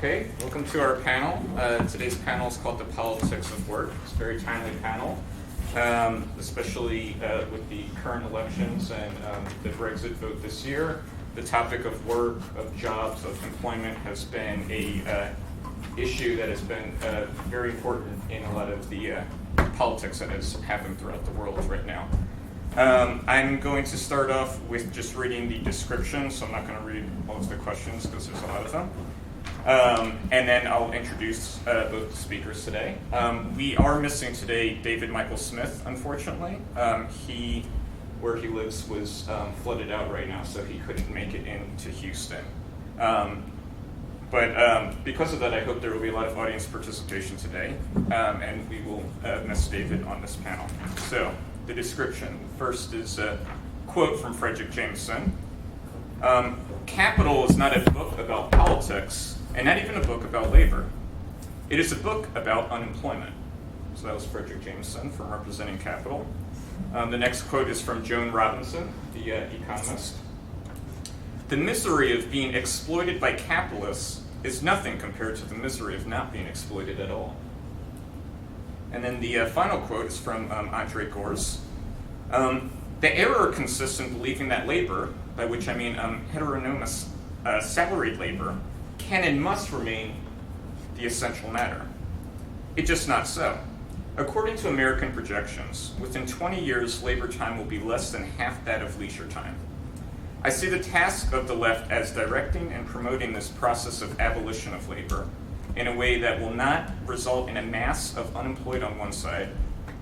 Okay, welcome to our panel. Today's panel is called The Politics of Work. It's a very timely panel, especially with the current elections and the Brexit vote this year. The topic of work, of jobs, of employment has been a issue that has been very important in a lot of the politics that has happened throughout the world right now. I'm going to start off with just reading the description, so I'm not going to read all of the questions because there's a lot of them. And then I'll introduce both the speakers today. We are missing today David Michael Smith, unfortunately. Where he lives was flooded out right now, so he couldn't make it into Houston. But because of that, I hope there will be a lot of audience participation today, and we will miss David on this panel. So, the description. First is a quote from Frederick Jameson. Capital is not a book about politics, and not even a book about labor. It is a book about unemployment. So that was Frederick Jameson from Representing Capital. The next quote is from Joan Robinson, the economist. The misery of being exploited by capitalists is nothing compared to the misery of not being exploited at all. And then the final quote is from Andre Gors. The error consists in believing that labor, by which I mean heteronomous salaried labor, can and must remain the essential matter. It's just not so. According to American projections, within 20 years, labor time will be less than half that of leisure time. I see the task of the left as directing and promoting this process of abolition of labor in a way that will not result in a mass of unemployed on one side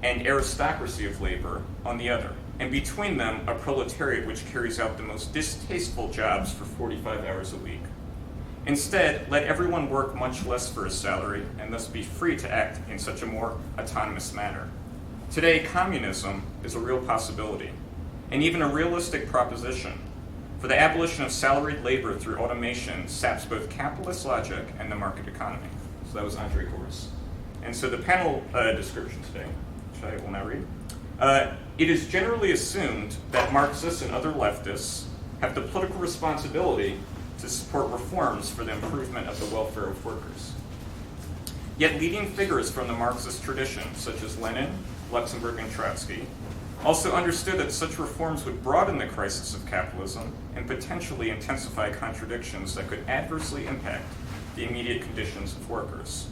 and aristocracy of labor on the other, and between them, a proletariat which carries out the most distasteful jobs for 45 hours a week. Instead, let everyone work much less for a salary and thus be free to act in such a more autonomous manner. Today, communism is a real possibility, and even a realistic proposition, for the abolition of salaried labor through automation saps both capitalist logic and the market economy. So that was Andre Gors. And so the panel description today, which I will now read. It is generally assumed that Marxists and other leftists have the political responsibility to support reforms for the improvement of the welfare of workers. Yet leading figures from the Marxist tradition, such as Lenin, Luxemburg, and Trotsky, also understood that such reforms would broaden the crisis of capitalism and potentially intensify contradictions that could adversely impact the immediate conditions of workers.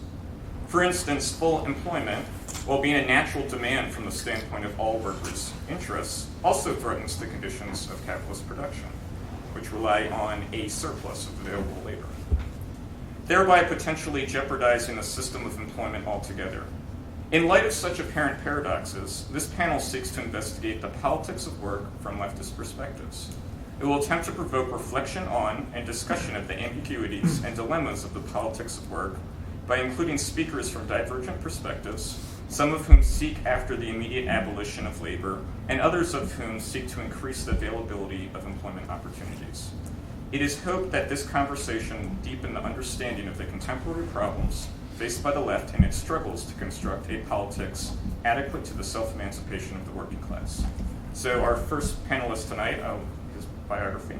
For instance, full employment, while being a natural demand from the standpoint of all workers' interests, also threatens the conditions of capitalist production, which rely on a surplus of available labor, thereby potentially jeopardizing the system of employment altogether. In light of such apparent paradoxes, this panel seeks to investigate the politics of work from leftist perspectives. It will attempt to provoke reflection on and discussion of the ambiguities and dilemmas of the politics of work by including speakers from divergent perspectives, some of whom seek after the immediate abolition of labor, and others of whom seek to increase the availability of employment opportunities. It is hoped that this conversation will deepen the understanding of the contemporary problems faced by the left in its struggles to construct a politics adequate to the self-emancipation of the working class. So our first panelist tonight, his biography,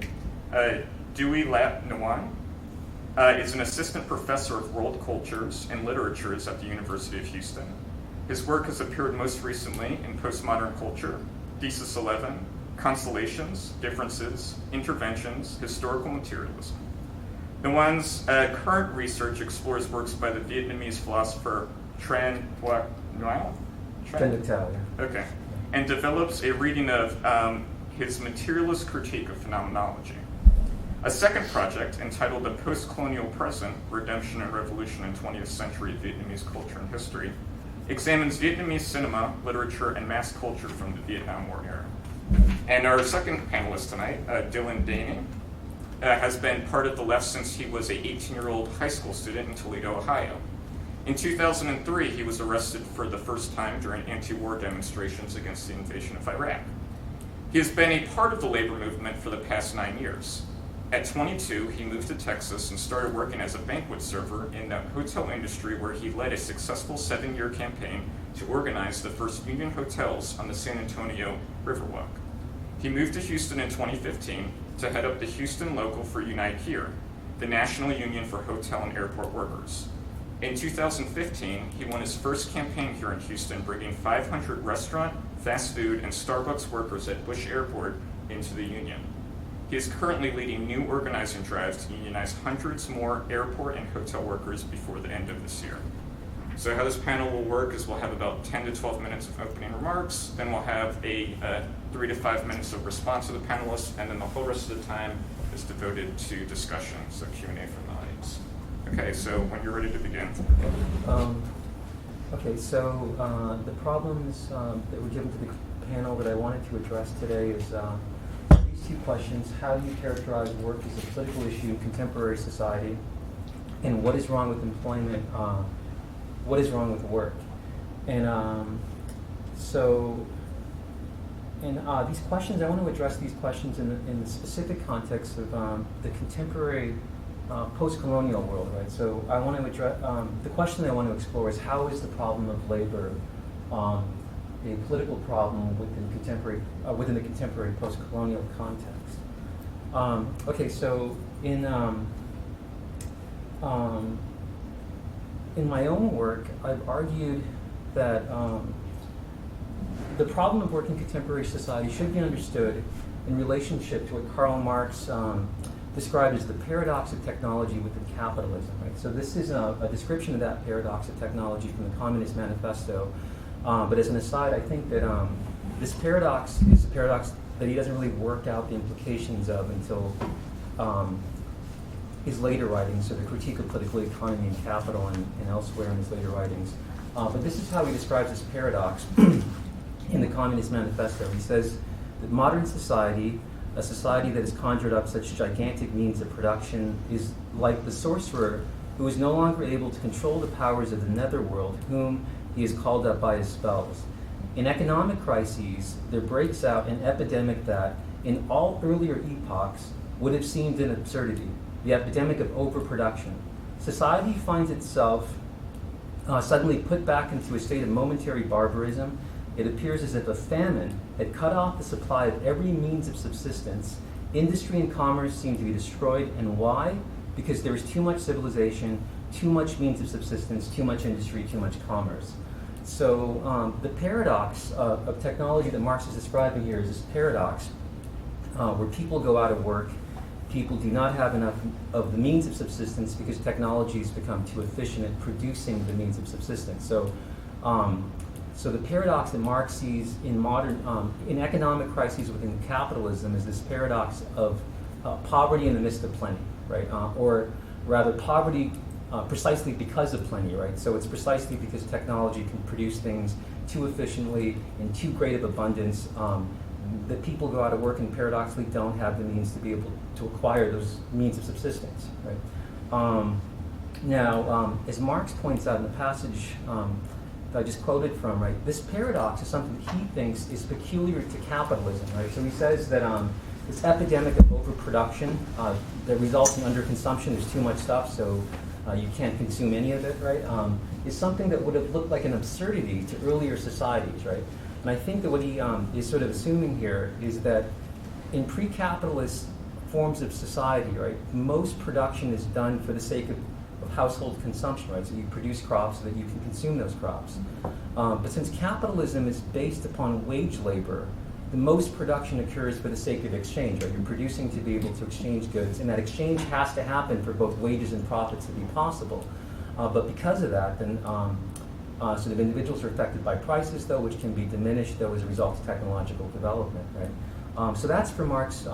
Duy Lat Nguyen, is an assistant professor of world cultures and literatures at the University of Houston. His work has appeared most recently in Postmodern Culture, Thesis 11, Constellations, Differences, Interventions, Historical Materialism. Nguyen's current research explores works by the Vietnamese philosopher Tran Ngoc Ngoc? Okay. And develops a reading of his materialist critique of phenomenology. A second project, entitled The Post-Colonial Present, Redemption and Revolution in 20th Century Vietnamese Culture and History, examines Vietnamese cinema, literature, and mass culture from the Vietnam War era. And our second panelist tonight, Dylan Daney, has been part of the left since he was an 18-year-old high school student in Toledo, Ohio. In 2003, he was arrested for the first time during anti-war demonstrations against the invasion of Iraq. He has been a part of the labor movement for the past 9 years. At 22, he moved to Texas and started working as a banquet server in the hotel industry, where he led a successful 7-year campaign to organize the first union hotels on the San Antonio Riverwalk. He moved to Houston in 2015 to head up the Houston local for Unite Here, the National Union for Hotel and Airport Workers. In 2015, he won his first campaign here in Houston, bringing 500 restaurant, fast food, and Starbucks workers at Bush Airport into the union. He is currently leading new organizing drives to unionize hundreds more airport and hotel workers before the end of this year. So how this panel will work is we'll have about 10 to 12 minutes of opening remarks, then we'll have a 3 to 5 minutes of response to the panelists, and then the whole rest of the time is devoted to discussion, so Q&A from the audience. Okay, so when you're ready to begin. Okay, so the problems that were given to the panel that I wanted to address today is these two questions. How do you characterize work as a political issue in contemporary society? And what is wrong with employment? What is wrong with work? And these questions, I want to address these questions in the specific context of the contemporary post-colonial world, right? So I want to address, the question I want to explore is how is the problem of labor a political problem within the contemporary post-colonial context? Okay, so in my own work, I've argued that the problem of work in contemporary society should be understood in relationship to what Karl Marx described as the paradox of technology within capitalism. Right? So this is a description of that paradox of technology from the Communist Manifesto. But as an aside, I think that this paradox is a paradox that he doesn't really work out the implications of until his later writings, so the Critique of Political Economy and Capital and elsewhere in his later writings. But this is how he describes this paradox in the Communist Manifesto. He says that modern society, a society that has conjured up such gigantic means of production, is like the sorcerer who is no longer able to control the powers of the netherworld, whom he has called up by his spells. In economic crises, there breaks out an epidemic that, in all earlier epochs, would have seemed an absurdity, the epidemic of overproduction. Society finds itself suddenly put back into a state of momentary barbarism. It appears as if a famine had cut off the supply of every means of subsistence. Industry and commerce seem to be destroyed. And why? Because there is too much civilization, too much means of subsistence, too much industry, too much commerce. So the paradox of technology that Marx is describing here is this paradox where people go out of work, people do not have enough of the means of subsistence because technology has become too efficient at producing the means of subsistence. So the paradox that Marx sees in modern, in economic crises within capitalism is this paradox of poverty in the midst of plenty, right? Or rather, poverty precisely because of plenty, right? So it's precisely because technology can produce things too efficiently in too great of abundance that people go out of work and paradoxically don't have the means to be able to acquire those means of subsistence, right? Now, as Marx points out in the passage that I just quoted from, right, this paradox is something that he thinks is peculiar to capitalism, right? So he says that this epidemic of overproduction that results in underconsumption, there's too much stuff, so you can't consume any of it, right, is something that would have looked like an absurdity to earlier societies, right? And I think that what he is sort of assuming here is that in pre-capitalist forms of society, right, most production is done for the sake of household consumption, right? So you produce crops so that you can consume those crops. But since capitalism is based upon wage labor, the most production occurs for the sake of exchange, right? You're producing to be able to exchange goods, and that exchange has to happen for both wages and profits to be possible. But because of that, then sort of individuals are affected by prices, though, which can be diminished, though, as a result of technological development, right? So that's for Marx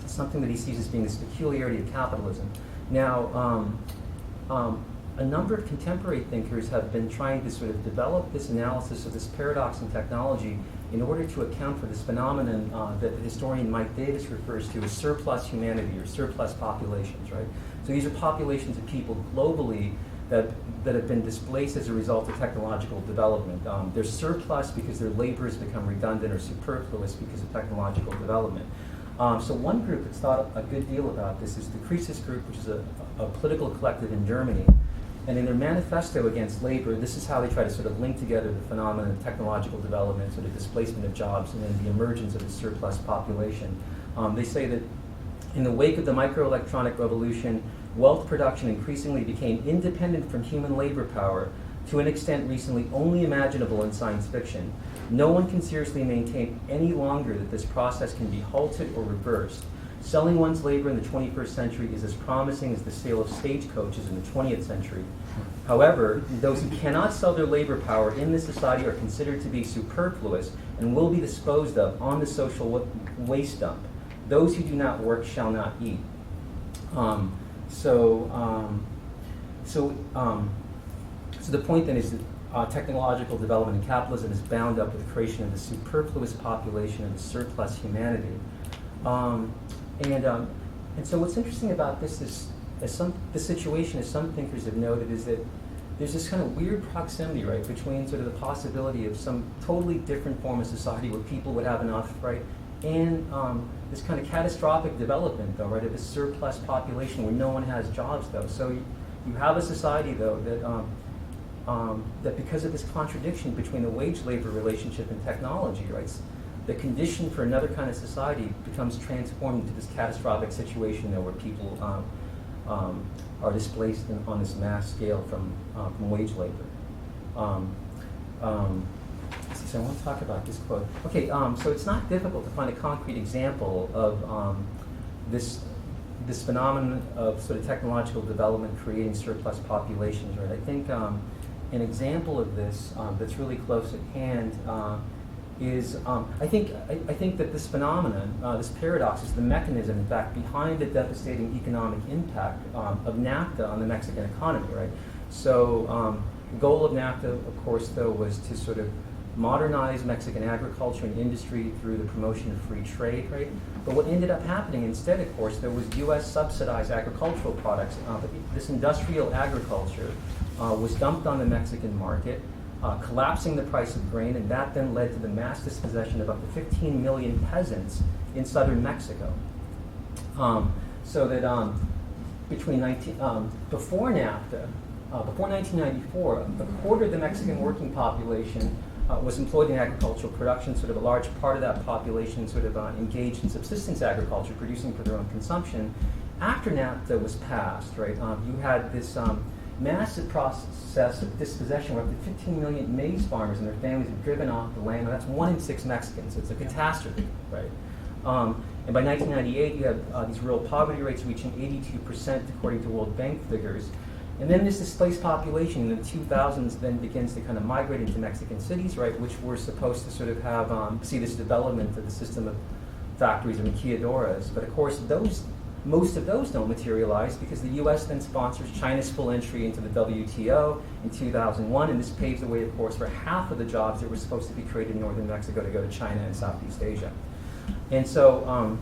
something that he sees as being this peculiarity of capitalism. Now, a number of contemporary thinkers have been trying to sort of develop this analysis of this paradox in technology in order to account for this phenomenon that the historian Mike Davis refers to as surplus humanity or surplus populations, right? So these are populations of people globally that have been displaced as a result of technological development. They're surplus because their labor has become redundant or superfluous because of technological development. So one group that's thought a good deal about this is the Crisis Group, which is a political collective in Germany. And in their manifesto against labor, this is how they try to sort of link together the phenomenon of technological development, sort of displacement of jobs, and then the emergence of the surplus population. They say that in the wake of the microelectronic revolution, wealth production increasingly became independent from human labor power to an extent recently only imaginable in science fiction, no one can seriously maintain any longer that this process can be halted or reversed. Selling one's labor in the 21st century is as promising as the sale of stagecoaches in the 20th century. However, those who cannot sell their labor power in this society are considered to be superfluous and will be disposed of on the social waste dump. Those who do not work shall not eat. So the point then is that technological development in capitalism is bound up with the creation of the superfluous population and the surplus humanity. And so what's interesting about this is, the situation, as some thinkers have noted, is that there's this kind of weird proximity, right, between sort of the possibility of some totally different form of society where people would have enough, right, and this kind of catastrophic development, though, right, of this surplus population where no one has jobs, though. So you have a society, though, that because of this contradiction between the wage-labor relationship and technology, right, the condition for another kind of society becomes transformed into this catastrophic situation, though, where people are displaced on this mass scale from wage labor. So I want to talk about this quote. Okay, so it's not difficult to find a concrete example of this phenomenon of sort of technological development creating surplus populations, right? I think an example of this that's really close at hand is I think that this phenomenon, this paradox, is the mechanism, in fact, behind the devastating economic impact of NAFTA on the Mexican economy, right? So the goal of NAFTA, of course, though, was to sort of modernize Mexican agriculture and industry through the promotion of free trade, right? But what ended up happening instead, of course, there was U.S. subsidized agricultural products. But this industrial agriculture was dumped on the Mexican market, collapsing the price of grain, and that then led to the mass dispossession of up to 15 million peasants in southern Mexico. So that before NAFTA, before 1994, a quarter of the Mexican working population was employed in agricultural production. Sort of a large part of that population sort of engaged in subsistence agriculture, producing for their own consumption. After NAFTA was passed, right, you had this massive process of dispossession where up to 15 million maize farmers and their families were driven off the land. That's 1 in 6 Mexicans. So it's a catastrophe, right? And by 1998, you have these rural poverty rates reaching 82%, according to World Bank figures. And then this displaced population in the 2000s then begins to kind of migrate into Mexican cities, right, which were supposed to sort of have see this development of the system of factories and maquiladoras. But of course, most of those don't materialize because the U.S. then sponsors China's full entry into the WTO in 2001, and this paves the way, of course, for half of the jobs that were supposed to be created in northern Mexico to go to China and Southeast Asia. And so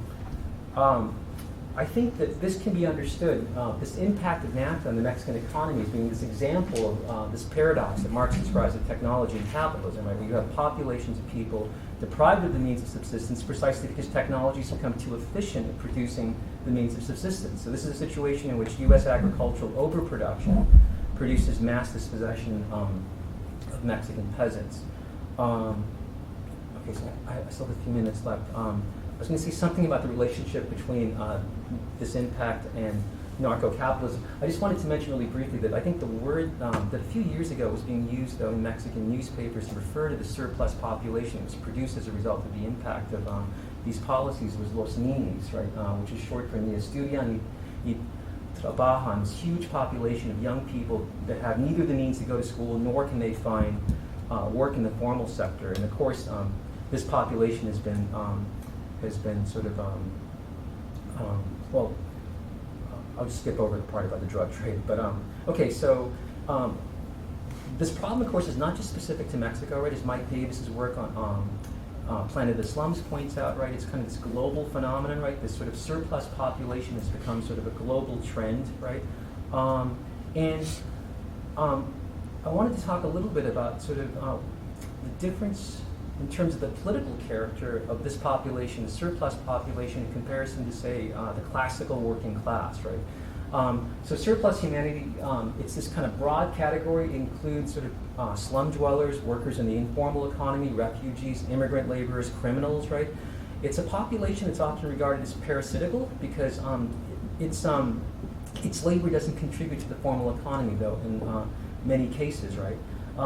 I think that this can be understood, this impact of NAFTA on the Mexican economy as being this example of this paradox that Marx describes of technology and capitalism, right, where you have populations of people deprived of the means of subsistence precisely because technologies become too efficient at producing the means of subsistence. So this is a situation in which U.S. agricultural overproduction produces mass dispossession of Mexican peasants. Okay, so I still have a few minutes left. I was going to say something about the relationship between this impact and narco-capitalism. I just wanted to mention really briefly that I think the word that a few years ago was being used, though, in Mexican newspapers to refer to the surplus population that was produced as a result of the impact of these policies was los niños, right, which is short for ni estudian ni trabajan, this huge population of young people that have neither the means to go to school nor can they find work in the formal sector. And of course, this population has been sort of, well, I'll just skip over the part about the drug trade. But okay, so this problem, of course, is not just specific to Mexico, right? As Mike Davis's work on Planet of the Slums points out, right? It's kind of this global phenomenon, right? This sort of surplus population has become sort of a global trend, right? And I wanted to talk a little bit about sort of the difference in terms of the political character of this population, the surplus population, in comparison to, say, the classical working class, right? So surplus humanity, it's this kind of broad category. It includes sort of slum dwellers, workers in the informal economy, refugees, immigrant laborers, criminals, right? It's a population that's often regarded as parasitical because its labor doesn't contribute to the formal economy, though, in many cases, right?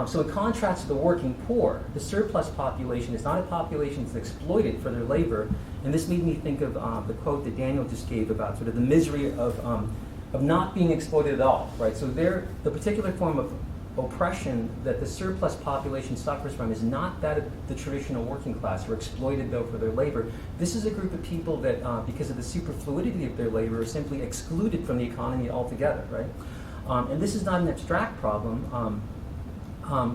So in contrast to the working poor, the surplus population is not a population that's exploited for their labor. And this made me think of the quote that Daniel just gave about sort of the misery of not being exploited at all, right? So the particular form of oppression that the surplus population suffers from is not that of the traditional working class who are exploited, though, for their labor. This is a group of people that, because of the superfluidity of their labor, are simply excluded from the economy altogether, right? And this is not an abstract problem. A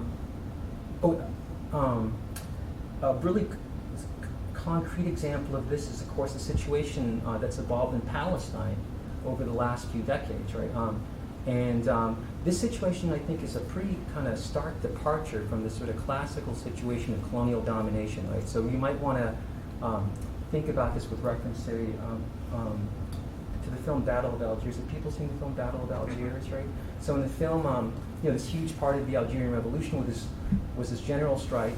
really concrete example of this is, of course, the situation that's evolved in Palestine over the last few decades, right? This situation, I think, is a pretty kind of stark departure from the sort of classical situation of colonial domination, right? So you might want to think about this with reference to the film Battle of Algiers. Have people seen the film Battle of Algiers, right? So in the film, this huge part of the Algerian Revolution was this general strike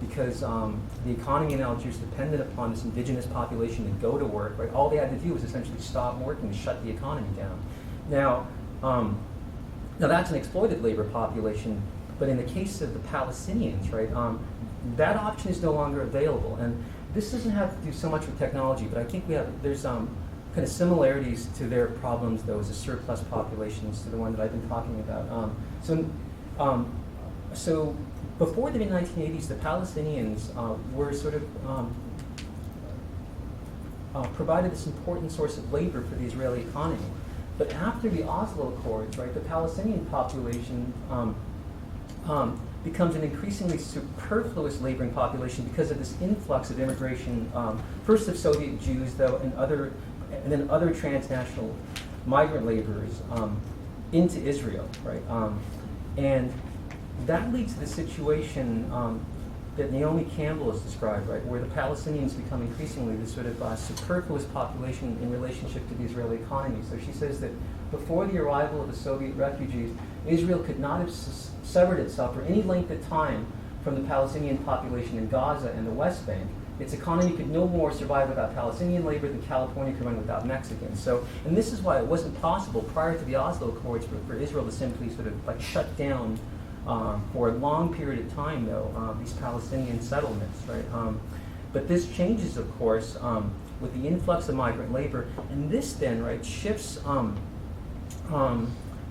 because the economy in Algiers depended upon this indigenous population to go to work, right? All they had to do was essentially stop working and shut the economy down. Now that's an exploited labor population, but in the case of the Palestinians, right, that option is no longer available. And this doesn't have to do so much with technology, but I think there's kind of similarities to their problems, though, as a surplus populations to the one that I've been talking about. So before the mid-1980s, the Palestinians were sort of provided this important source of labor for the Israeli economy. But after the Oslo Accords, right, the Palestinian population becomes an increasingly superfluous laboring population because of this influx of immigration, first of Soviet Jews, though, and then other transnational migrant laborers into Israel, right? And that leads to the situation that Naomi Campbell has described, right, where the Palestinians become increasingly this sort of superfluous population in relationship to the Israeli economy. So she says that before the arrival of the Soviet refugees, Israel could not have severed itself for any length of time from the Palestinian population in Gaza and the West Bank. Its economy could no more survive without Palestinian labor than California could run without Mexicans. So, and this is why it wasn't possible prior to the Oslo Accords for Israel to simply sort of like shut down for a long period of time, though, these Palestinian settlements, right? But this changes, of course, with the influx of migrant labor, and this then, right, shifts the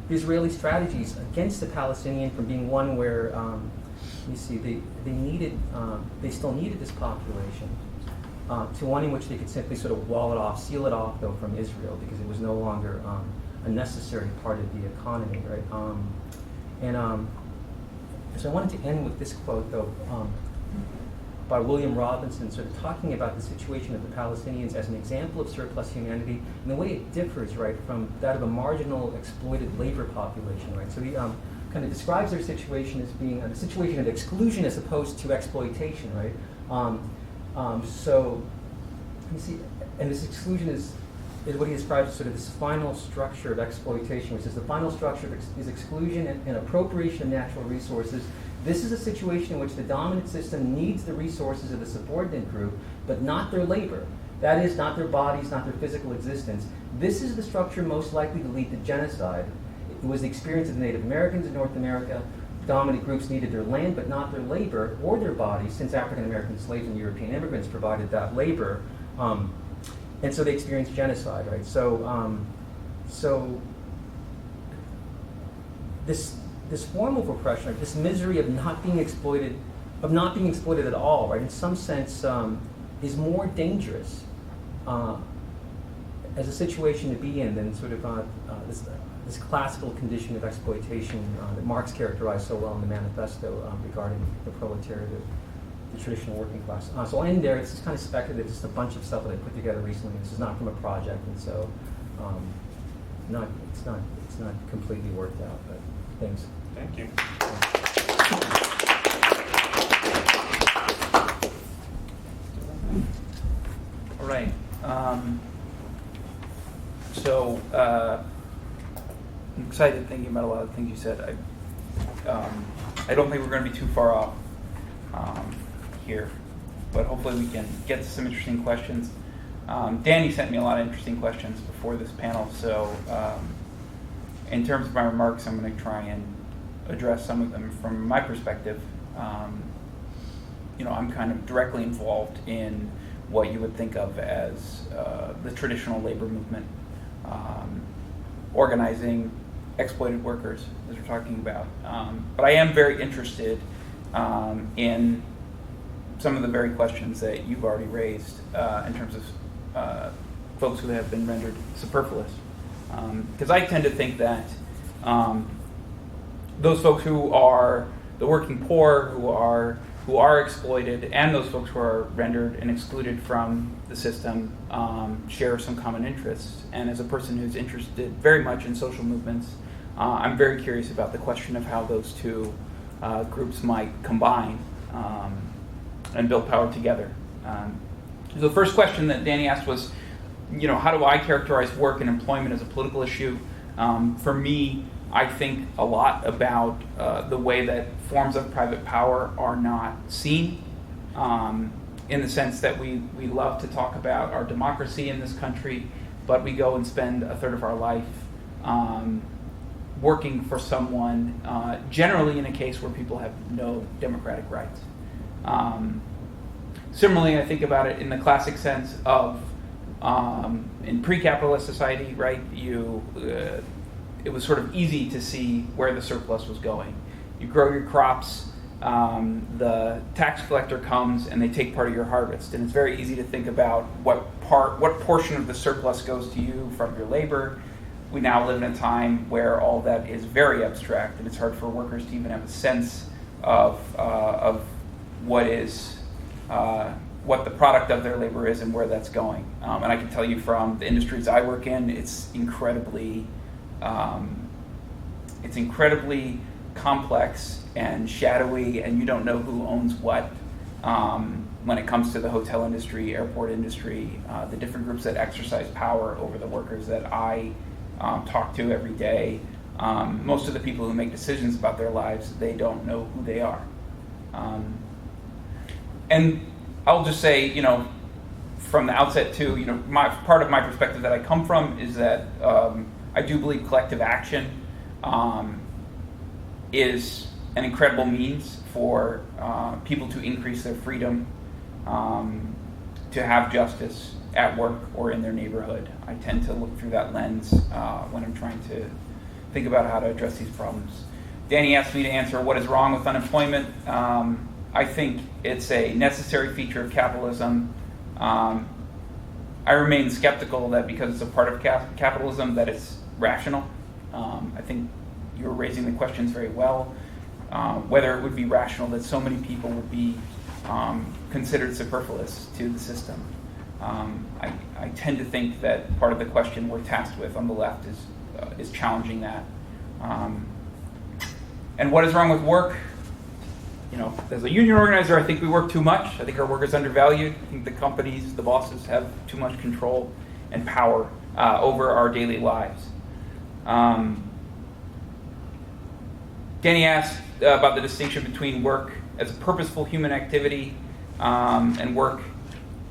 Israeli strategies against the Palestinian from being one where, you see, they still needed this population, to one in which they could simply sort of wall it off, seal it off, though, from Israel, because it was no longer a necessary part of the economy, right? So I wanted to end with this quote, though, by William Robinson, sort of talking about the situation of the Palestinians as an example of surplus humanity and the way it differs, right, from that of a marginal exploited labor population, right? So he kind of describes their situation as being a situation of exclusion as opposed to exploitation, right? So you see, and this exclusion is what he describes as sort of this final structure of exploitation, which is the final structure is exclusion and appropriation of natural resources. This is a situation in which the dominant system needs the resources of the subordinate group, but not their labor. That is, not their bodies, not their physical existence. This is the structure most likely to lead to genocide. It was the experience of the Native Americans in North America. Dominant groups needed their land, but not their labor or their bodies, since African American slaves and European immigrants provided that labor. And so they experienced genocide, right? So this form of oppression, right, this misery of not being exploited at all, right, in some sense, is more dangerous as a situation to be in than sort of this classical condition of exploitation that Marx characterized so well in the manifesto regarding the proletariat, the traditional working class. So I'll end there. It's just kind of speculative, just a bunch of stuff that I put together recently. This is not from a project, and so it's not completely worked out. But thanks. Thank you. All right. So I'm excited thinking about a lot of the things you said. I don't think we're going to be too far off here, but hopefully we can get to some interesting questions. Daney sent me a lot of interesting questions before this panel, so in terms of my remarks, I'm going to try and address some of them from my perspective. I'm kind of directly involved in what you would think of as the traditional labor movement, organizing exploited workers, as we're talking about. But I am very interested in some of the very questions that you've already raised in terms of folks who have been rendered superfluous. Because I tend to think that those folks who are the working poor, who are exploited, and those folks who are rendered and excluded from the system share some common interests. And as a person who's interested very much in social movements, I'm very curious about the question of how those two groups might combine and build power together. So the first question that Daney asked was, how do I characterize work and employment as a political issue? For me, I think a lot about the way that forms of private power are not seen, in the sense that we love to talk about our democracy in this country, but we go and spend a third of our life working for someone, generally in a case where people have no democratic rights. Similarly, I think about it in the classic sense of in pre-capitalist society, right? It was sort of easy to see where the surplus was going. You grow your crops, the tax collector comes and they take part of your harvest, and it's very easy to think about what portion of the surplus goes to you from your labor. We now live in a time where all that is very abstract, and it's hard for workers to even have a sense of what the product of their labor is and where that's going. And I can tell you from the industries I work in, it's incredibly complex and shadowy, and you don't know who owns what when it comes to the hotel industry, airport industry, the different groups that exercise power over the workers that I talk to every day. Most of the people who make decisions about their lives, they don't know who they are. And I'll just say, from the outset too, part of my perspective that I come from is that I do believe collective action is an incredible means for people to increase their freedom, to have justice at work or in their neighborhood. I tend to look through that lens when I'm trying to think about how to address these problems. Daney asked me to answer what is wrong with unemployment. I think it's a necessary feature of capitalism. I remain skeptical that because it's a part of capitalism that it's rational. I think you're raising the questions very well. Whether it would be rational that so many people would be considered superfluous to the system. I tend to think that part of the question we're tasked with on the left is challenging that. And what is wrong with work? As a union organizer, I think we work too much. I think our work is undervalued. I think the companies, the bosses, have too much control and power over our daily lives. Daney asked about the distinction between work as a purposeful human activity and work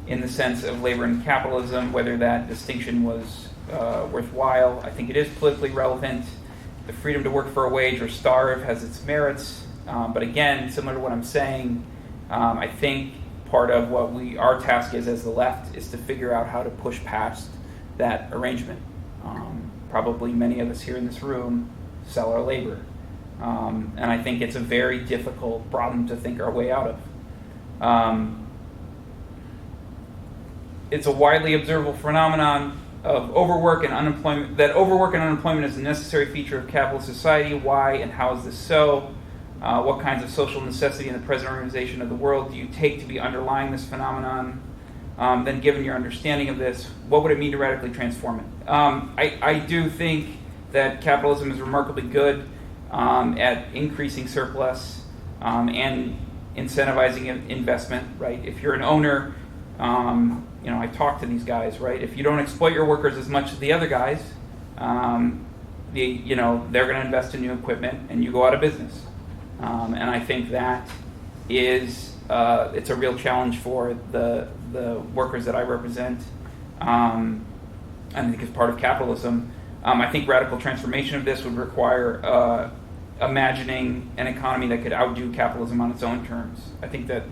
in the sense of labor and capitalism, whether that distinction was worthwhile. I think it is politically relevant. The freedom to work for a wage or starve has its merits. But again, similar to what I'm saying, I think part of what our task is as the left is to figure out how to push past that arrangement. Probably many of us here in this room sell our labor. And I think it's a very difficult problem to think our way out of. It's a widely observable phenomenon of overwork and unemployment, that overwork and unemployment is a necessary feature of capitalist society. Why and how is this so? What kinds of social necessity in the present organization of the world do you take to be underlying this phenomenon? Then given your understanding of this, what would it mean to radically transform it? I do think that capitalism is remarkably good at increasing surplus and incentivizing investment, right? If you're an owner, I talk to these guys, right? If you don't exploit your workers as much as the other guys, they're going to invest in new equipment and you go out of business. And I think that is it's a real challenge for the workers that I represent. I think it's part of capitalism. I think radical transformation of this would require imagining an economy that could outdo capitalism on its own terms. I think that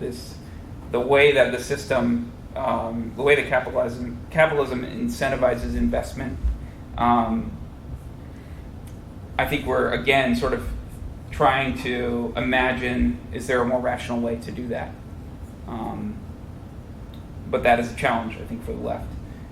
the way that the system, the way that capitalism incentivizes investment, I think we're, again, sort of trying to imagine, is there a more rational way to do that? But that is a challenge, I think, for the left.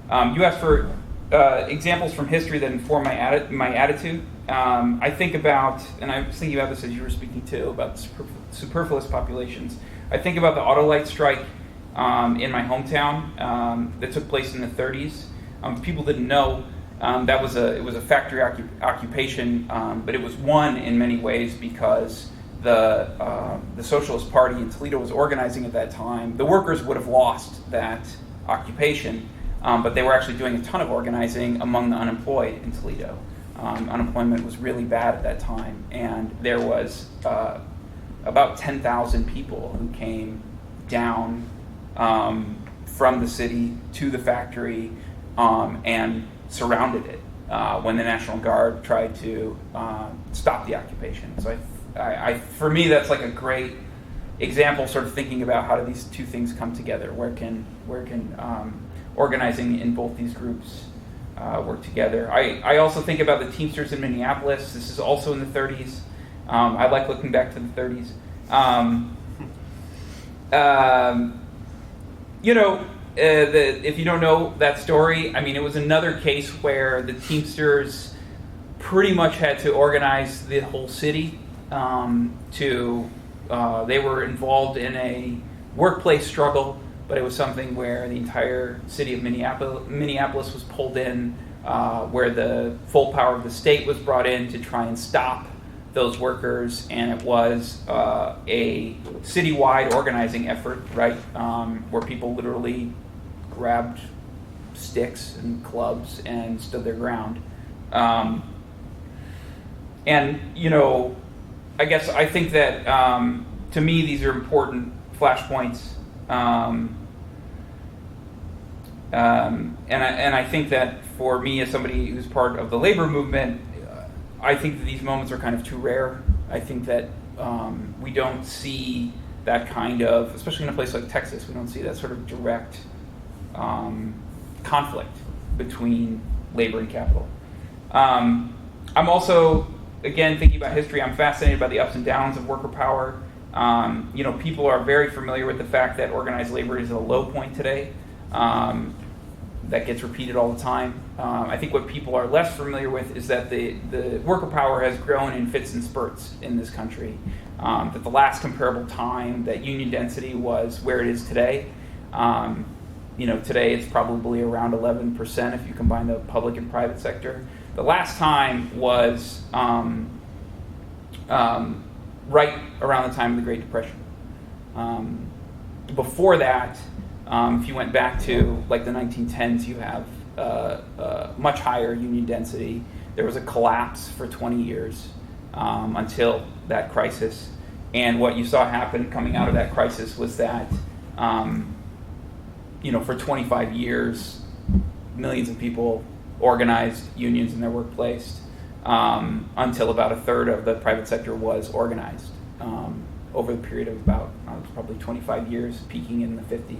You asked for examples from history that inform my attitude. I think about, and I was thinking about this as you were speaking too, about superfluous populations. I think about the auto light strike in my hometown that took place in the 30s. People didn't know it was a factory occupation, but it was won in many ways because the Socialist Party in Toledo was organizing at that time. The workers would have lost that occupation, but they were actually doing a ton of organizing among the unemployed in Toledo. Unemployment was really bad at that time, and there was about 10,000 people who came down from the city to the factory and surrounded it when the National Guard tried to stop the occupation. So for me, that's like a great example, sort of thinking about how do these two things come together. Where can organizing in both these groups work together? I also think about the Teamsters in Minneapolis. This is also in the 30s. I like looking back to the 30s. If you don't know that story, I mean, it was another case where the Teamsters pretty much had to organize the whole city. They were involved in a workplace struggle, but it was something where the entire city of Minneapolis was pulled in, where the full power of the state was brought in to try and stop those workers, and it was a citywide organizing effort, right, where people literally grabbed sticks and clubs and stood their ground. I guess I think that to me these are important flashpoints, and I think that for me as somebody who's part of the labor movement, I think that these moments are kind of too rare. I think that we don't see that kind of, especially in a place like Texas, we don't see that sort of direct conflict between labor and capital. I'm also, again, thinking about history, I'm fascinated by the ups and downs of worker power. People are very familiar with the fact that organized labor is at a low point today. That gets repeated all the time. I think what people are less familiar with is that the worker power has grown in fits and spurts in this country. That the last comparable time that union density was where it is today, today it's probably around 11% if you combine the public and private sector. The last time was right around the time of the Great Depression. Before that, if you went back to like the 1910s, you have much higher union density. There was a collapse for 20 years until that crisis. And what you saw happen coming out of that crisis was that, for 25 years, millions of people organized unions in their workplace until about a third of the private sector was organized over the period of about probably 25 years, peaking in the 50s.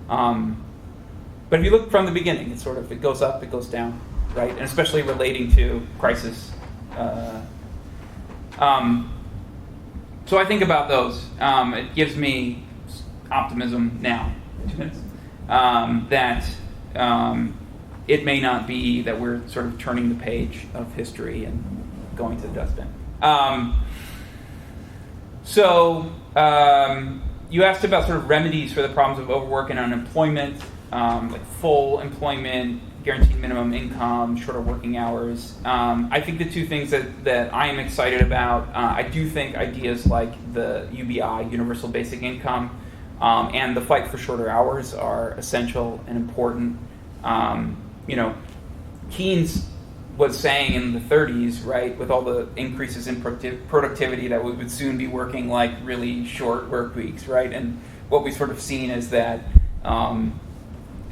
But if you look from the beginning, it goes up, it goes down, right? And especially relating to crisis. So I think about those. It gives me optimism now, 2 minutes, that it may not be that we're sort of turning the page of history and going to the dustbin. You asked about sort of remedies for the problems of overwork and unemployment, like full employment, guaranteed minimum income, shorter working hours. I think the two things that I am excited about, I do think ideas like the UBI, Universal Basic Income, and the fight for shorter hours are essential and important. Keynes was saying in the 30s, right, with all the increases in productivity, that we would soon be working like really short work weeks, right? And what we've sort of seen is that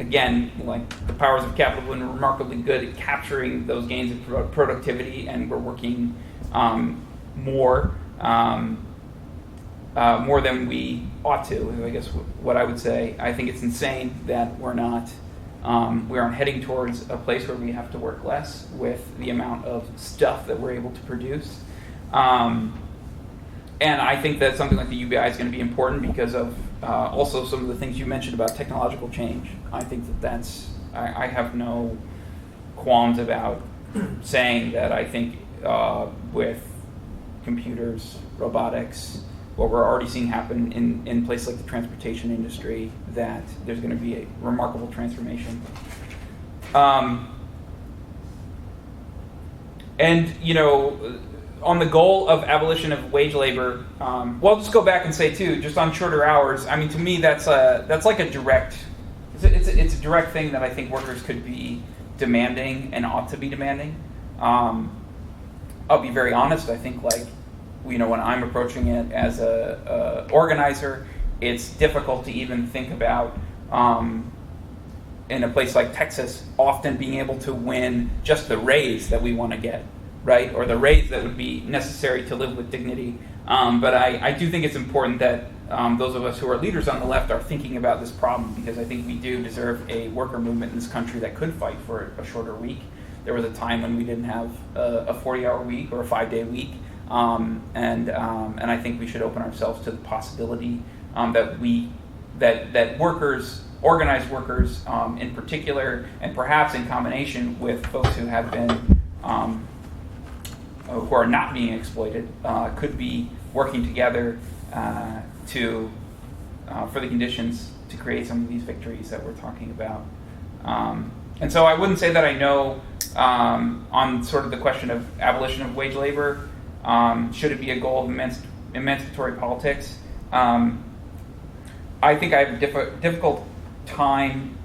again, like the powers of capital have been remarkably good at capturing those gains of productivity, and we're working more than we ought to. I guess what I would say, I think it's insane that we aren't heading towards a place where we have to work less with the amount of stuff that we're able to produce. And I think that something like the UBI is going to be important because of also some of the things you mentioned about technological change. I think I have no qualms about saying that I think with computers, robotics, what we're already seeing happen in places like the transportation industry, that there's going to be a remarkable transformation. And, on the goal of abolition of wage labor, well, I'll just go back and say, too, just on shorter hours, I mean, to me, that's like a direct, it's a direct thing that I think workers could be demanding and ought to be demanding. I'll be very honest, I think, when I'm approaching it as a organizer, it's difficult to even think about, in a place like Texas, often being able to win just the raise that we want to get, right? Or the raise that would be necessary to live with dignity. But I do think it's important that those of us who are leaders on the left are thinking about this problem, because I think we do deserve a worker movement in this country that could fight for a shorter week. There was a time when we didn't have a 40-hour week or a 5-day week. And I think we should open ourselves to the possibility that workers, organized workers in particular, and perhaps in combination with folks who have been who are not being exploited, could be working together for the conditions to create some of these victories that we're talking about. And so I wouldn't say that I know on sort of the question of abolition of wage labor. Should it be a goal of emancipatory politics? I think I have a difficult time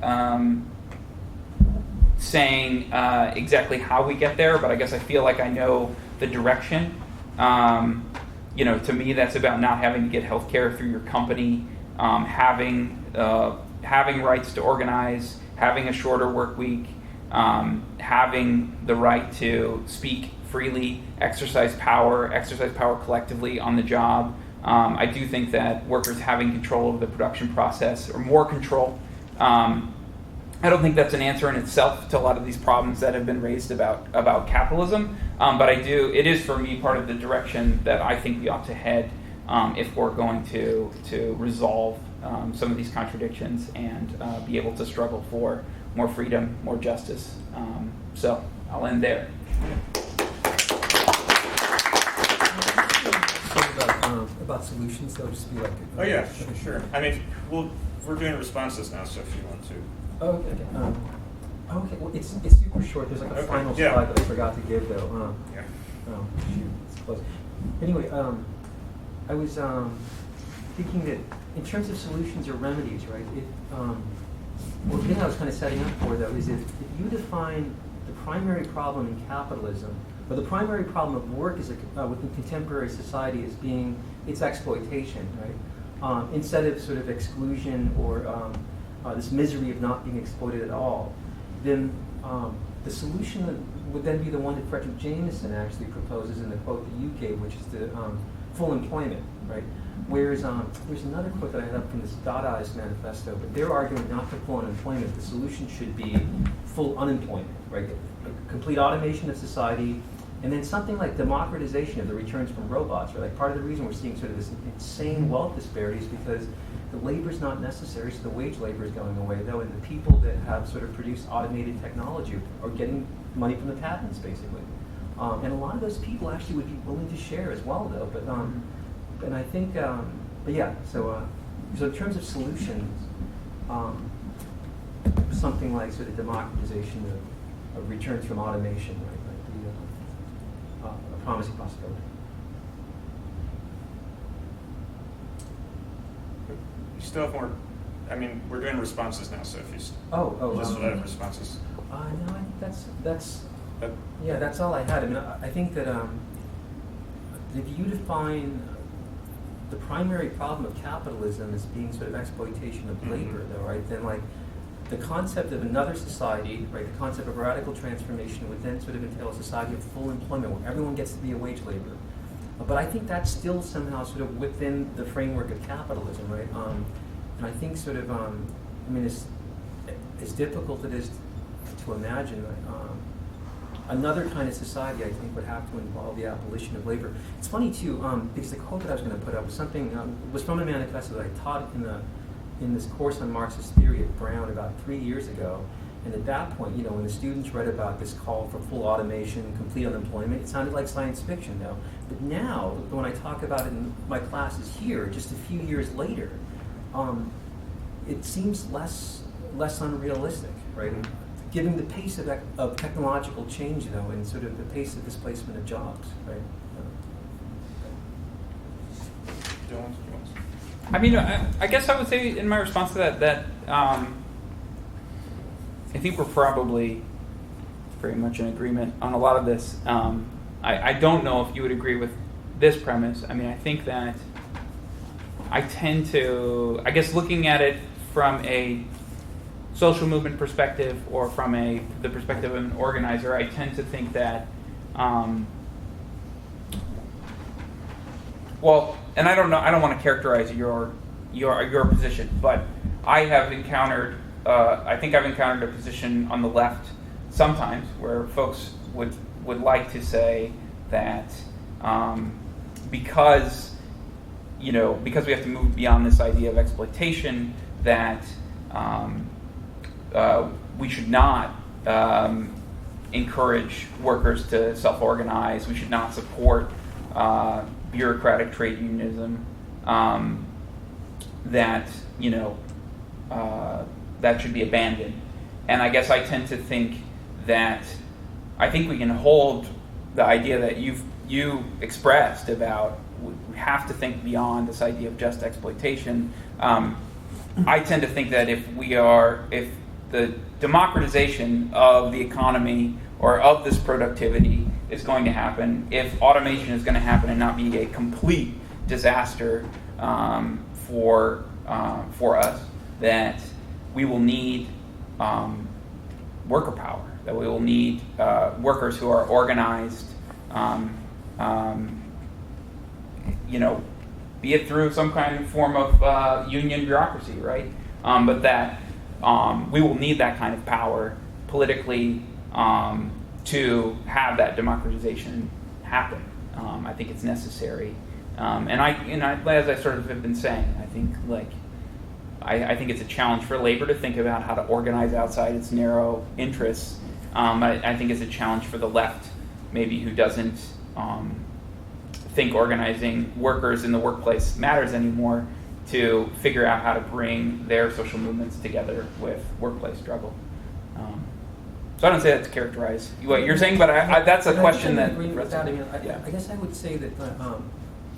saying exactly how we get there, but I guess I feel like I know the direction. To me, that's about not having to get health care through your company, having rights to organize, having a shorter work week, having the right to speak freely, exercise power collectively on the job. I do think that workers having control of the production process, or more control, I don't think that's an answer in itself to a lot of these problems that have been raised about capitalism, but it is for me part of the direction that I think we ought to head if we're going to resolve some of these contradictions and be able to struggle for more freedom, more justice. So I'll end there. About solutions, though, just to be like. Oh yeah, sure. I mean, we're doing responses now, so if you want to. Oh, okay. Okay. Well, it's super short. There's like a final slide that I forgot to give, though. Yeah. Oh, shoot, it's close. Anyway, I was thinking that in terms of solutions or remedies, right? Well, the thing I was kind of setting up for, though, is if you define the primary problem in capitalism, or the primary problem of work within contemporary society as being its exploitation, right? Instead of sort of exclusion or this misery of not being exploited at all, then the solution would then be the one that Frederick Jameson actually proposes in the quote that you gave, which is the full employment, right? Whereas there's another quote that I had up from this Dadaist manifesto, but they're arguing not for full unemployment. The solution should be full unemployment, right? A complete automation of society, and then something like democratization of the returns from robots, right? Like part of the reason we're seeing sort of this insane wealth disparity is because the labor is not necessary, so the wage labor is going away, though, and the people that have sort of produced automated technology are getting money from the patents, basically. And a lot of those people actually would be willing to share as well, though. But and I think, but yeah. So in terms of solutions, something like sort of democratization of returns from automation, right? A promising possibility. You still have more. I mean, we're doing responses now, so if you just have responses. No, I think that's yeah, that's all I had. I mean, I think that if you define the primary problem of capitalism as being sort of exploitation of labor, though, right? Then, like, the concept of another society, right, the concept of radical transformation would then sort of entail a society of full employment where everyone gets to be a wage laborer. But I think that's still somehow sort of within the framework of capitalism, right? And I think sort of, I mean, as difficult it is to imagine, right, another kind of society, I think, would have to involve the abolition of labor. It's funny too, because the quote that I was going to put up was something was from a manifesto that I taught in this course on Marxist theory at Brown about 3 years ago. And at that point, when the students read about this call for full automation, complete unemployment, it sounded like science fiction, though. But now, when I talk about it in my classes here, just a few years later, it seems less unrealistic, right? Given the pace of technological change, though, and sort of the pace of displacement of jobs, right? I mean, I guess I would say in my response to that I think we're probably very much in agreement on a lot of this. I don't know if you would agree with this premise. I mean, I think that I tend to, I guess looking at it from a social movement perspective or from the perspective of an organizer, I tend to think that, well, and I don't know, I don't want to characterize your position, but I have encountered, I think I've encountered a position on the left sometimes where folks would like to say that because we have to move beyond this idea of exploitation, that we should not encourage workers to self-organize. We should not support bureaucratic trade unionism. That that should be abandoned. And I guess I tend to think that I think we can hold the idea that you expressed about we have to think beyond this idea of just exploitation. I tend to think that if the democratization of the economy or of this productivity is going to happen, if automation is going to happen and not be a complete disaster for us, that we will need worker power, that we will need workers who are organized, be it through some kind of form of union bureaucracy, right? But that we will need that kind of power politically to have that democratization happen. I think it's necessary, and as I sort of have been saying, I think I think it's a challenge for labor to think about how to organize outside its narrow interests. I think it's a challenge for the left, maybe, who doesn't think organizing workers in the workplace matters anymore, to figure out how to bring their social movements together with workplace struggle. So I don't say that to characterize what you're saying, but that's a question that... I guess I would say that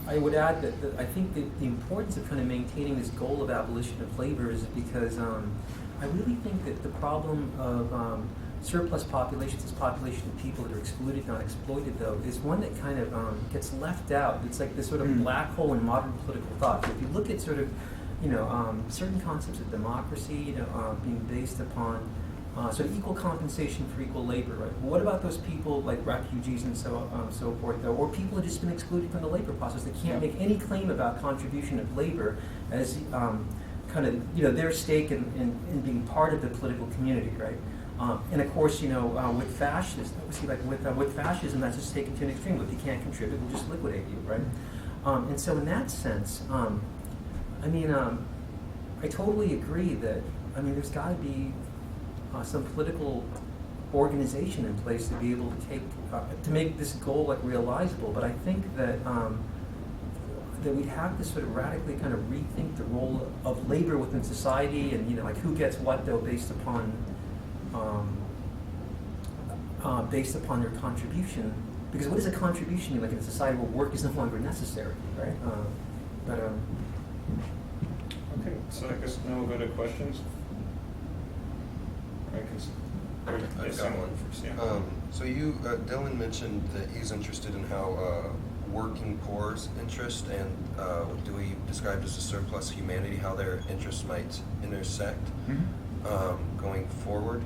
I would add that I think that the importance of kind of maintaining this goal of abolition of labor is because I really think that the problem of surplus populations, this population of people that are excluded, not exploited, though, is one that kind of gets left out. It's like this sort of black hole in modern political thought. So if you look at sort of, certain concepts of democracy, being based upon sort of equal compensation for equal labor, right? Well, what about those people like refugees and so forth, though, or people who have just been excluded from the labor process that can't make any claim about contribution of labor as kind of their stake in being part of the political community, right? And of course, with fascists, with fascism, that's just taken to an extreme. If you can't contribute, we'll just liquidate you, right? And so, in that sense, I totally agree that there's got to be some political organization in place to be able to make this goal realizable. But I think that that we'd have to sort of radically kind of rethink the role of labor within society, and who gets what, though, based upon their contribution. Because what is a contribution in a society where work is no longer necessary, right? Okay, so I guess now we'll go to questions. I've got one. Yeah. So Dylan mentioned that he's interested in how working poor's interest and what Dewey described as a surplus humanity, how their interests might intersect. Mm-hmm. going forward.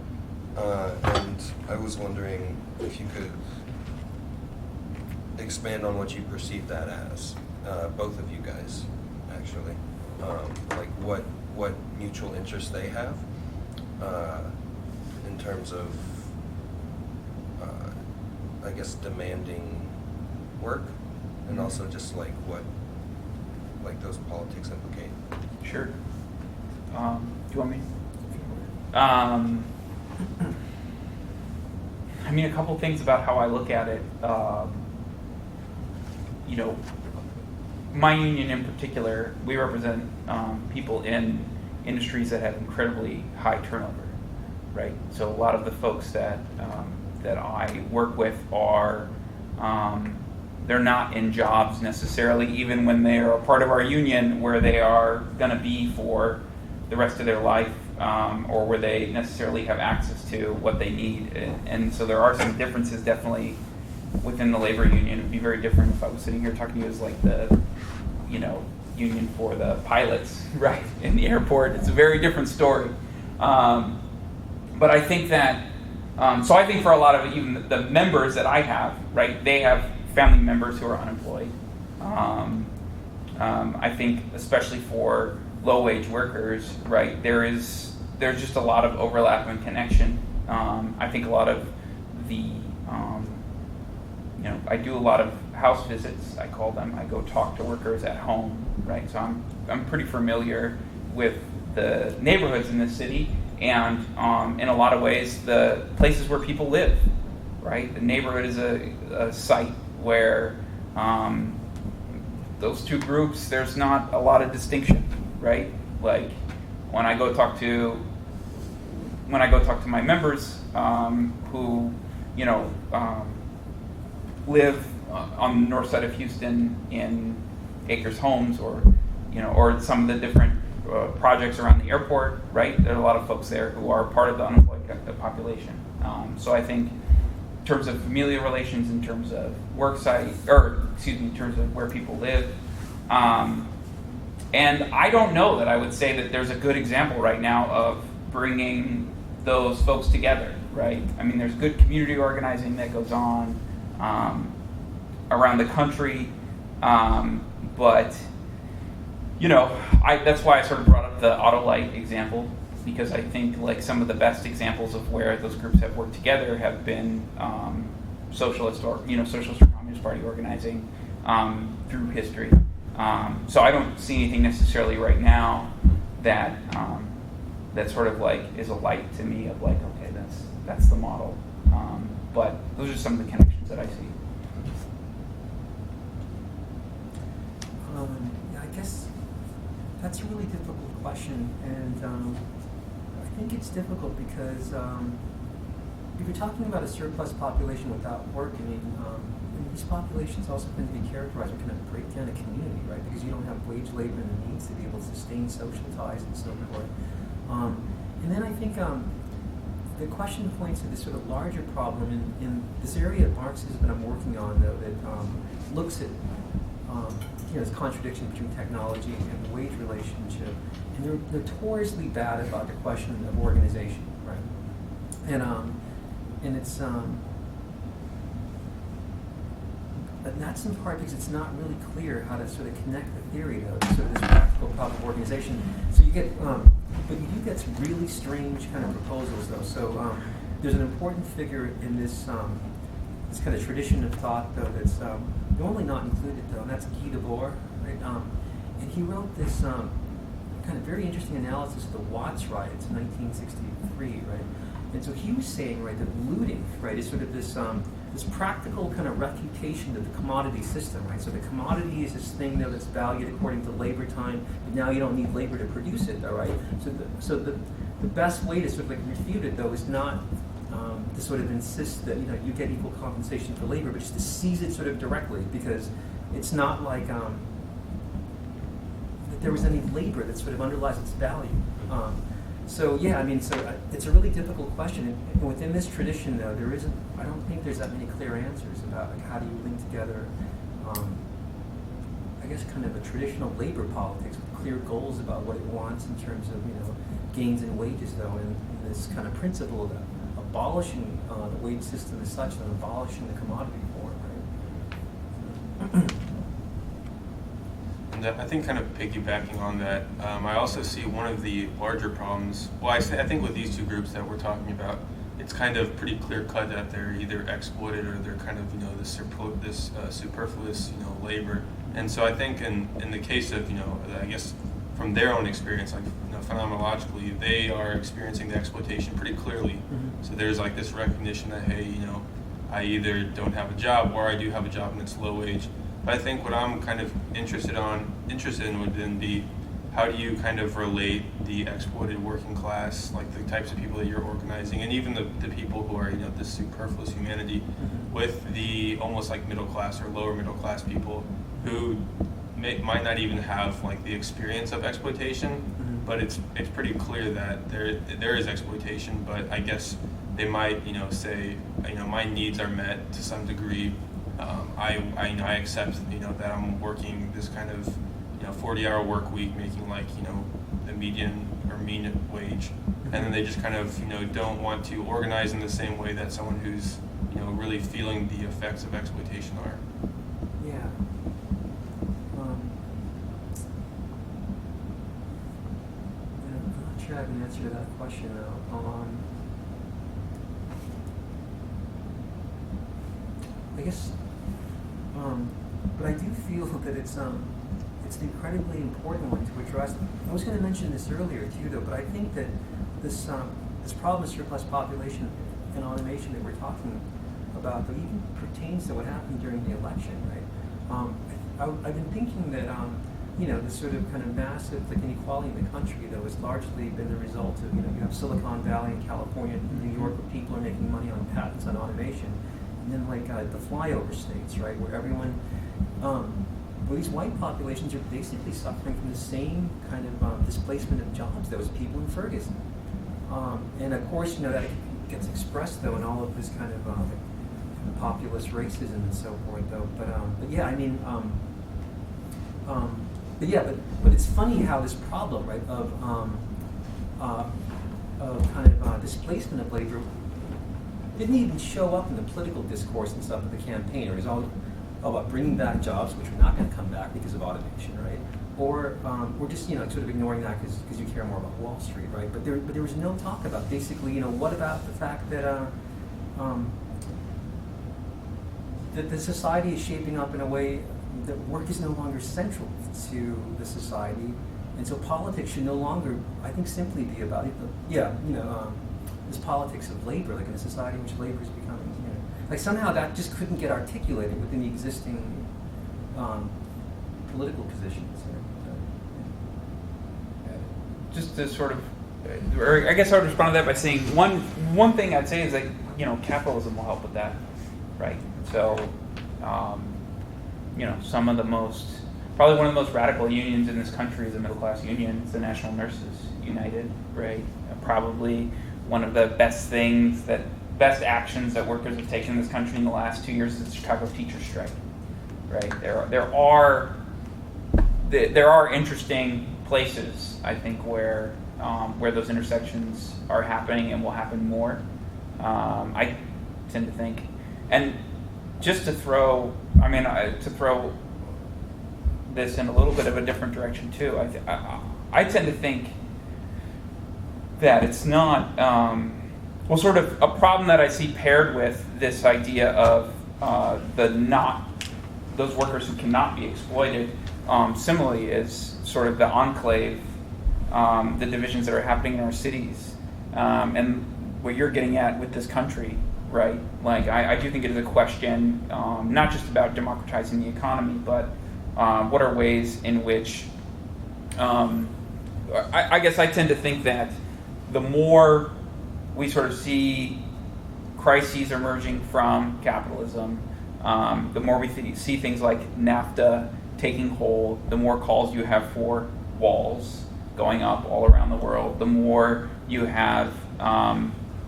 And I was wondering if you could expand on what you perceive that as, both of you guys, actually. Like what mutual interests they have in terms of, I guess, demanding work, and also just like what those politics implicate. Sure. Do you want me? I mean, a couple things about how I look at it. You know, my union in particular, we represent people in industries that have incredibly high turnover, right? So a lot of the folks that I work with are, they're not in jobs necessarily, even when they are a part of our union, where they are going to be for the rest of their life, or where they necessarily have access to what they need. And so there are some differences definitely within the labor union. It would be very different if I was sitting here talking to you as like the, you know, union for the pilots, right, in the airport. It's a very different story. But I think that, so I think for a lot of even the members that I have, right, they have family members who are unemployed. I think especially for low-wage workers, right, there's just a lot of overlap and connection. I think a lot of the, you know, I do a lot of house visits, I call them. I go talk to workers at home, right? So I'm pretty familiar with the neighborhoods in this city, and in a lot of ways, the places where people live, right? The neighborhood is a site where those two groups, there's not a lot of distinction, right? Like when I go talk to my members who, you know, live on the north side of Houston in Acres Homes, or, you know, or some of the different projects around the airport, right? There are a lot of folks there who are part of the unemployed population. So I think in terms of familial relations, in terms of work site, in terms of where people live. And I don't know that I would say that there's a good example right now of bringing those folks together, right? I mean, there's good community organizing that goes on around the country, but, you know, that's why I sort of brought up the Autolite example, because I think like some of the best examples of where those groups have worked together have been socialist or Communist Party organizing through history. So I don't see anything necessarily right now that that sort of like is a light to me of like, okay, that's the model. But those are some of the connections that I see. Yeah, I guess that's a really difficult question, and I think it's difficult because if you're talking about a surplus population without work, I mean, these populations also tend to be characterized by kind of breakdown of community, right? Because you don't have wage labor and the means to be able to sustain social ties and so forth. And then I think the question points to this sort of larger problem in this area of Marxism that I'm working on, though, that looks at this contradiction between technology and the wage relationship, and they're notoriously bad about the question of organization, right? And it's and that's in part because it's not really clear how to sort of connect the theory to sort of this practical problem of organization. So you get, but you do get some really strange kind of proposals, though. So there's an important figure in this this kind of tradition of thought, though, that's normally not included, though, and that's Guy Debord, right? And he wrote this kind of very interesting analysis of the Watts riots in 1963, right? And so he was saying, right, that looting, right, is sort of this this practical kind of refutation of the commodity system, right? So the commodity is this thing, though, that's valued according to labor time, but now you don't need labor to produce it, though, right? So the best way to sort of like refute it, though, is not to sort of insist that, you know, you get equal compensation for labor, but just to seize it sort of directly, because it's not like that there was any labor that sort of underlies its value. So yeah, I mean, so it's a really difficult question, and within this tradition, though, there isn't. I don't think there's that many clear answers about like how do you link together, I guess, kind of a traditional labor politics with clear goals about what it wants in terms of, you know, gains in wages, though, and this kind of principle of abolishing the wage system as such and abolishing the commodity form, right? And I think kind of piggybacking on that, I also see one of the larger problems. Well, I think with these two groups that we're talking about, it's kind of pretty clear cut that they're either exploited or they're kind of this superfluous labor. And so I think in the case of I guess from their own experience, like phenomenologically, they are experiencing the exploitation pretty clearly. Mm-hmm. So there's like this recognition that hey, I either don't have a job or I do have a job and it's low wage. But I think what I'm kind of interested in would then be how do you kind of relate the exploited working class, like the types of people that you're organizing, and even the people who are this superfluous humanity, with the almost like middle class or lower middle class people who might not even have like the experience of exploitation, but it's pretty clear that there is exploitation. But I guess they might say my needs are met to some degree. I accept that I'm working this kind of 40-hour work week, making like the median or mean wage, and then they just kind of don't want to organize in the same way that someone who's really feeling the effects of exploitation are. Yeah. I'm not sure I have an answer to that question though. I guess, but I do feel that it's an incredibly important one to address. I was going to mention this earlier too, though, but I think that this problem of surplus population and automation that we're talking about, though, even pertains to what happened during the election, right? I've been thinking that this sort of kind of massive inequality in the country, though, has largely been the result of you have Silicon Valley in California, New York, where people are making money on patents on automation. And then the flyover states, right, where everyone, where these white populations are basically suffering from the same kind of displacement of jobs that was people in Ferguson. And of course, that gets expressed though in all of this kind of populist racism and so forth, though. But yeah, I mean, but it's funny how this problem, right, of kind of displacement of labor didn't even show up in the political discourse and stuff of the campaign. It was all about bringing back jobs, which are not going to come back because of automation, right? Or just sort of ignoring that because you care more about Wall Street, right? But there was no talk about basically, what about the fact that that the society is shaping up in a way that work is no longer central to the society, and so politics should no longer, I think, simply be about this politics of labor, like in a society in which labor is becoming, like somehow that just couldn't get articulated within the existing political positions. Just to sort of, or I guess I would respond to that by saying one thing I'd say is that capitalism will help with that, right? So, some of the probably one of the most radical unions in this country is a middle class union. It's the National Nurses United, right? Probably one of the best actions that workers have taken in this country in the last 2 years is the Chicago teachers strike, right? There are interesting places, I think, where those intersections are happening and will happen more. I tend to think, and just to throw this in a little bit of a different direction too. I tend to think that it's not sort of a problem that I see paired with this idea of those workers who cannot be exploited. Similarly, is sort of the enclave, the divisions that are happening in our cities, and what you're getting at with this country, right? Like I do think it is a question, not just about democratizing the economy, but what are ways in which I guess I tend to think that the more we sort of see crises emerging from capitalism, the more we see things like NAFTA taking hold, the more calls you have for walls going up all around the world, the more you have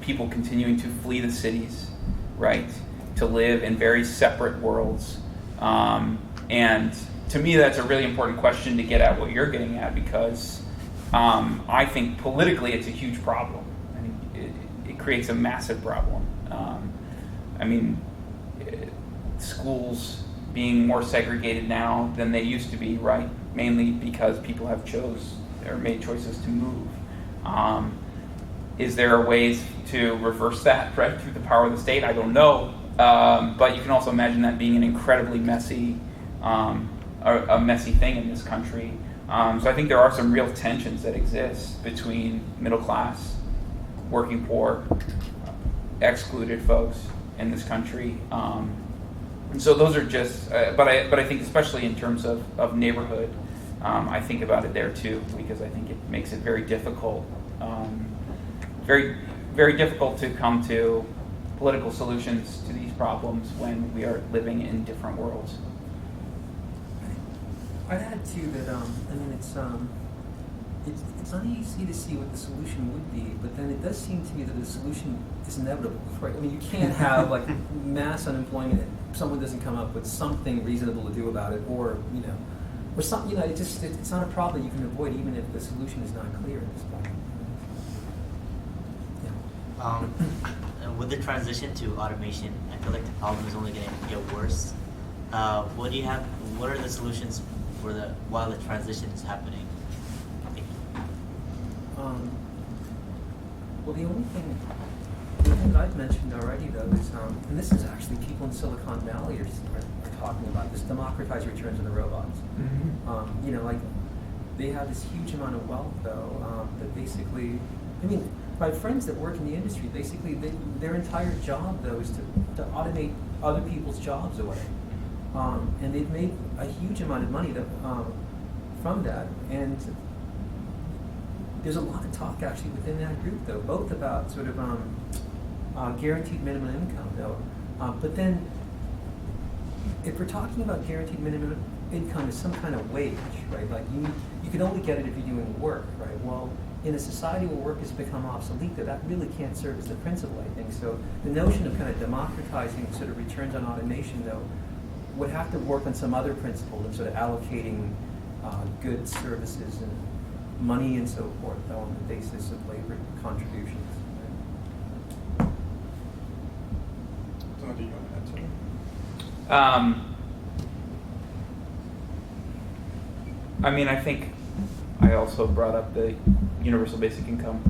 people continuing to flee the cities, right, to live in very separate worlds. And to me, that's a really important question to get at what you're getting at, because I think politically it's a huge problem. I think it creates a massive problem. I mean, schools being more segregated now than they used to be, right? Mainly because people have made choices to move. Is there ways to reverse that, right, through the power of the state? I don't know. But you can also imagine that being an incredibly messy, a messy thing in this country. So I think there are some real tensions that exist between middle class, working poor, excluded folks in this country. And so those are just, but I think especially in terms of neighborhood, I think about it there too, because I think it makes it very difficult, very, very difficult to come to political solutions to these problems when we are living in different worlds. I'd add too that I mean it's uneasy to see what the solution would be, but then it does seem to me that the solution is inevitable, right? I mean, you can't have like mass unemployment and someone doesn't come up with something reasonable to do about it, or or something. It's not a problem you can avoid, even if the solution is not clear at this point. Yeah. With the transition to automation, I feel like the problem is only going to get worse. What do you have? What are the solutions for while the transition is happening? Well, the only thing that I've mentioned already, though, is, and this is actually people in Silicon Valley are talking about this, democratized returns of the robots. Mm-hmm. Like they have this huge amount of wealth, though, that basically, I mean, my friends that work in the industry, basically their entire job, though, is to automate other people's jobs away. And they've made a huge amount of money from that. And there's a lot of talk actually within that group, though, both about sort of guaranteed minimum income, though. But then, if we're talking about guaranteed minimum income as some kind of wage, right? Like you can only get it if you're doing work, right? Well, in a society where work has become obsolete, that really can't serve as the principle, I think. So the notion of kind of democratizing sort of returns on automation, though, would have to work on some other principle than sort of allocating goods, services, and money and so forth, though, on the basis of labor contributions. What do you want to add to that? I mean, I think I also brought up the universal basic income,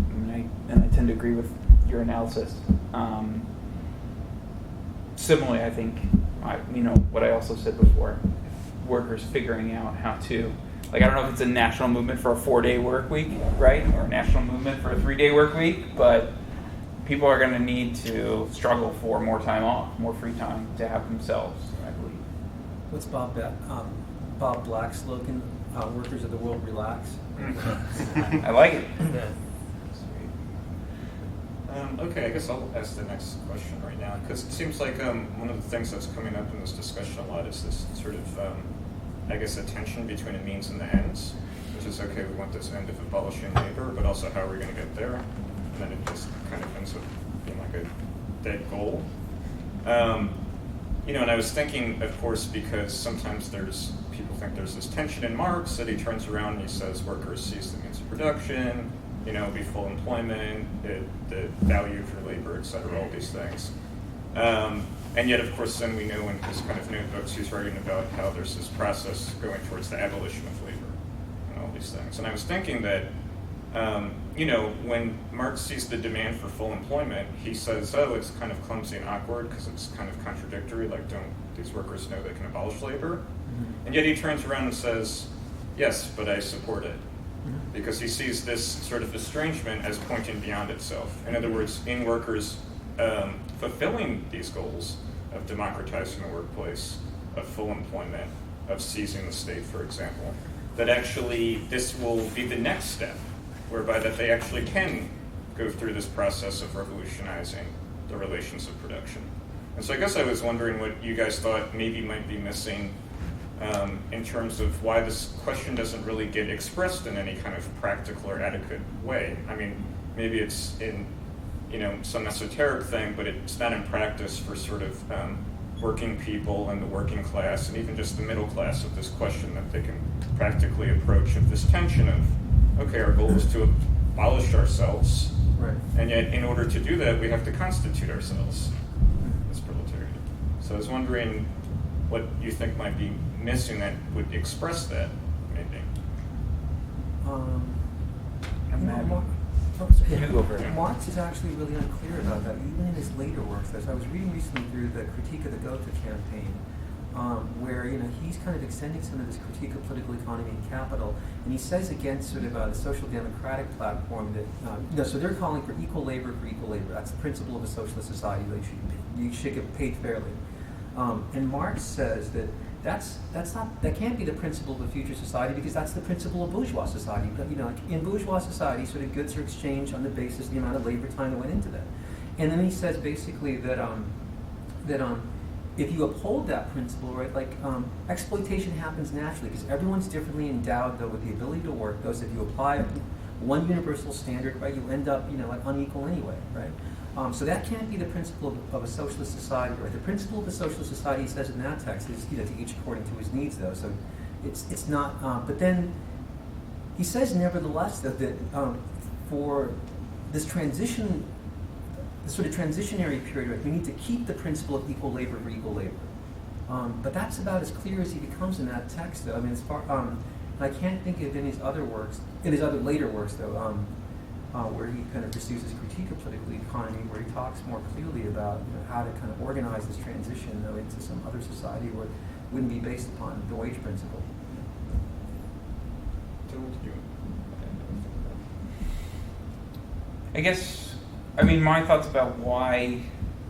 and I tend to agree with your analysis. Similarly, I think, what I also said before, workers figuring out how to, I don't know if it's a national movement for a 4-day work week, right, or a national movement for a 3-day work week, but people are going to need to struggle for more time off, more free time to have themselves, I believe. What's Bob Black's slogan? Workers of the world, relax. I like it. Yeah. Okay, I guess I'll ask the next question right now, because it seems like one of the things that's coming up in this discussion a lot is this sort of, I guess, a tension between the means and the ends, which is, okay, we want this end of abolishing labor, but also how are we going to get there? And then it just kind of ends up being like a dead goal. And I was thinking, of course, because sometimes people think there's this tension in Marx that he turns around and he says workers seize the means of production, be full employment, the value for labor, et cetera, all these things. And yet, of course, then we know in his kind of notebooks he's writing about how there's this process going towards the abolition of labor and all these things. And I was thinking that, when Marx sees the demand for full employment, he says, oh, it's kind of clumsy and awkward because it's kind of contradictory, like don't these workers know they can abolish labor? Mm-hmm. And yet he turns around and says, yes, but I support it. Because he sees this sort of estrangement as pointing beyond itself. In other words, in workers fulfilling these goals of democratizing the workplace, of full employment, of seizing the state, for example, that actually this will be the next step, whereby that they actually can go through this process of revolutionizing the relations of production. And so I guess I was wondering what you guys thought maybe might be missing in terms of why this question doesn't really get expressed in any kind of practical or adequate way. I mean, maybe it's in some esoteric thing, but it's not in practice for sort of working people and the working class and even just the middle class of this question that they can practically approach of this tension of okay, our goal is to abolish ourselves, Right. and yet in order to do that, we have to constitute ourselves as proletariat. So I was wondering what you think might be missing that would express that, maybe. And then- Yeah. You go first. Marx is actually really unclear about that, even in his later works. As I was reading recently through the Critique of the Gotha campaign, where he's kind of extending some of this critique of political economy and capital, and he says against sort of the social democratic platform that so they're calling for equal labor for equal labor. That's the principle of a socialist society. That you should get paid fairly. And Marx says that that can't be the principle of a future society, because that's the principle of bourgeois society. But, like in bourgeois society, sort of goods are exchanged on the basis of the amount of labor time that went into that. And then he says basically that if you uphold that principle, right, like exploitation happens naturally because everyone's differently endowed though with the ability to work. Thus, if you apply one universal standard, right, you end up like unequal anyway, right? So that can't be the principle of a socialist society, right? The principle of a socialist society, he says in that text, is to each according to his needs, though. So it's not. But then he says, nevertheless, though, that for this transition, this sort of transitionary period, right, we need to keep the principle of equal labor for equal labor. But that's about as clear as he becomes in that text, though. I mean, as far I can't think of in his other works, in his other later works, though. Where he kind of pursues his critique of political economy, where he talks more clearly about how to kind of organize this transition into some other society where it wouldn't be based upon the wage principle. I guess, my thoughts about why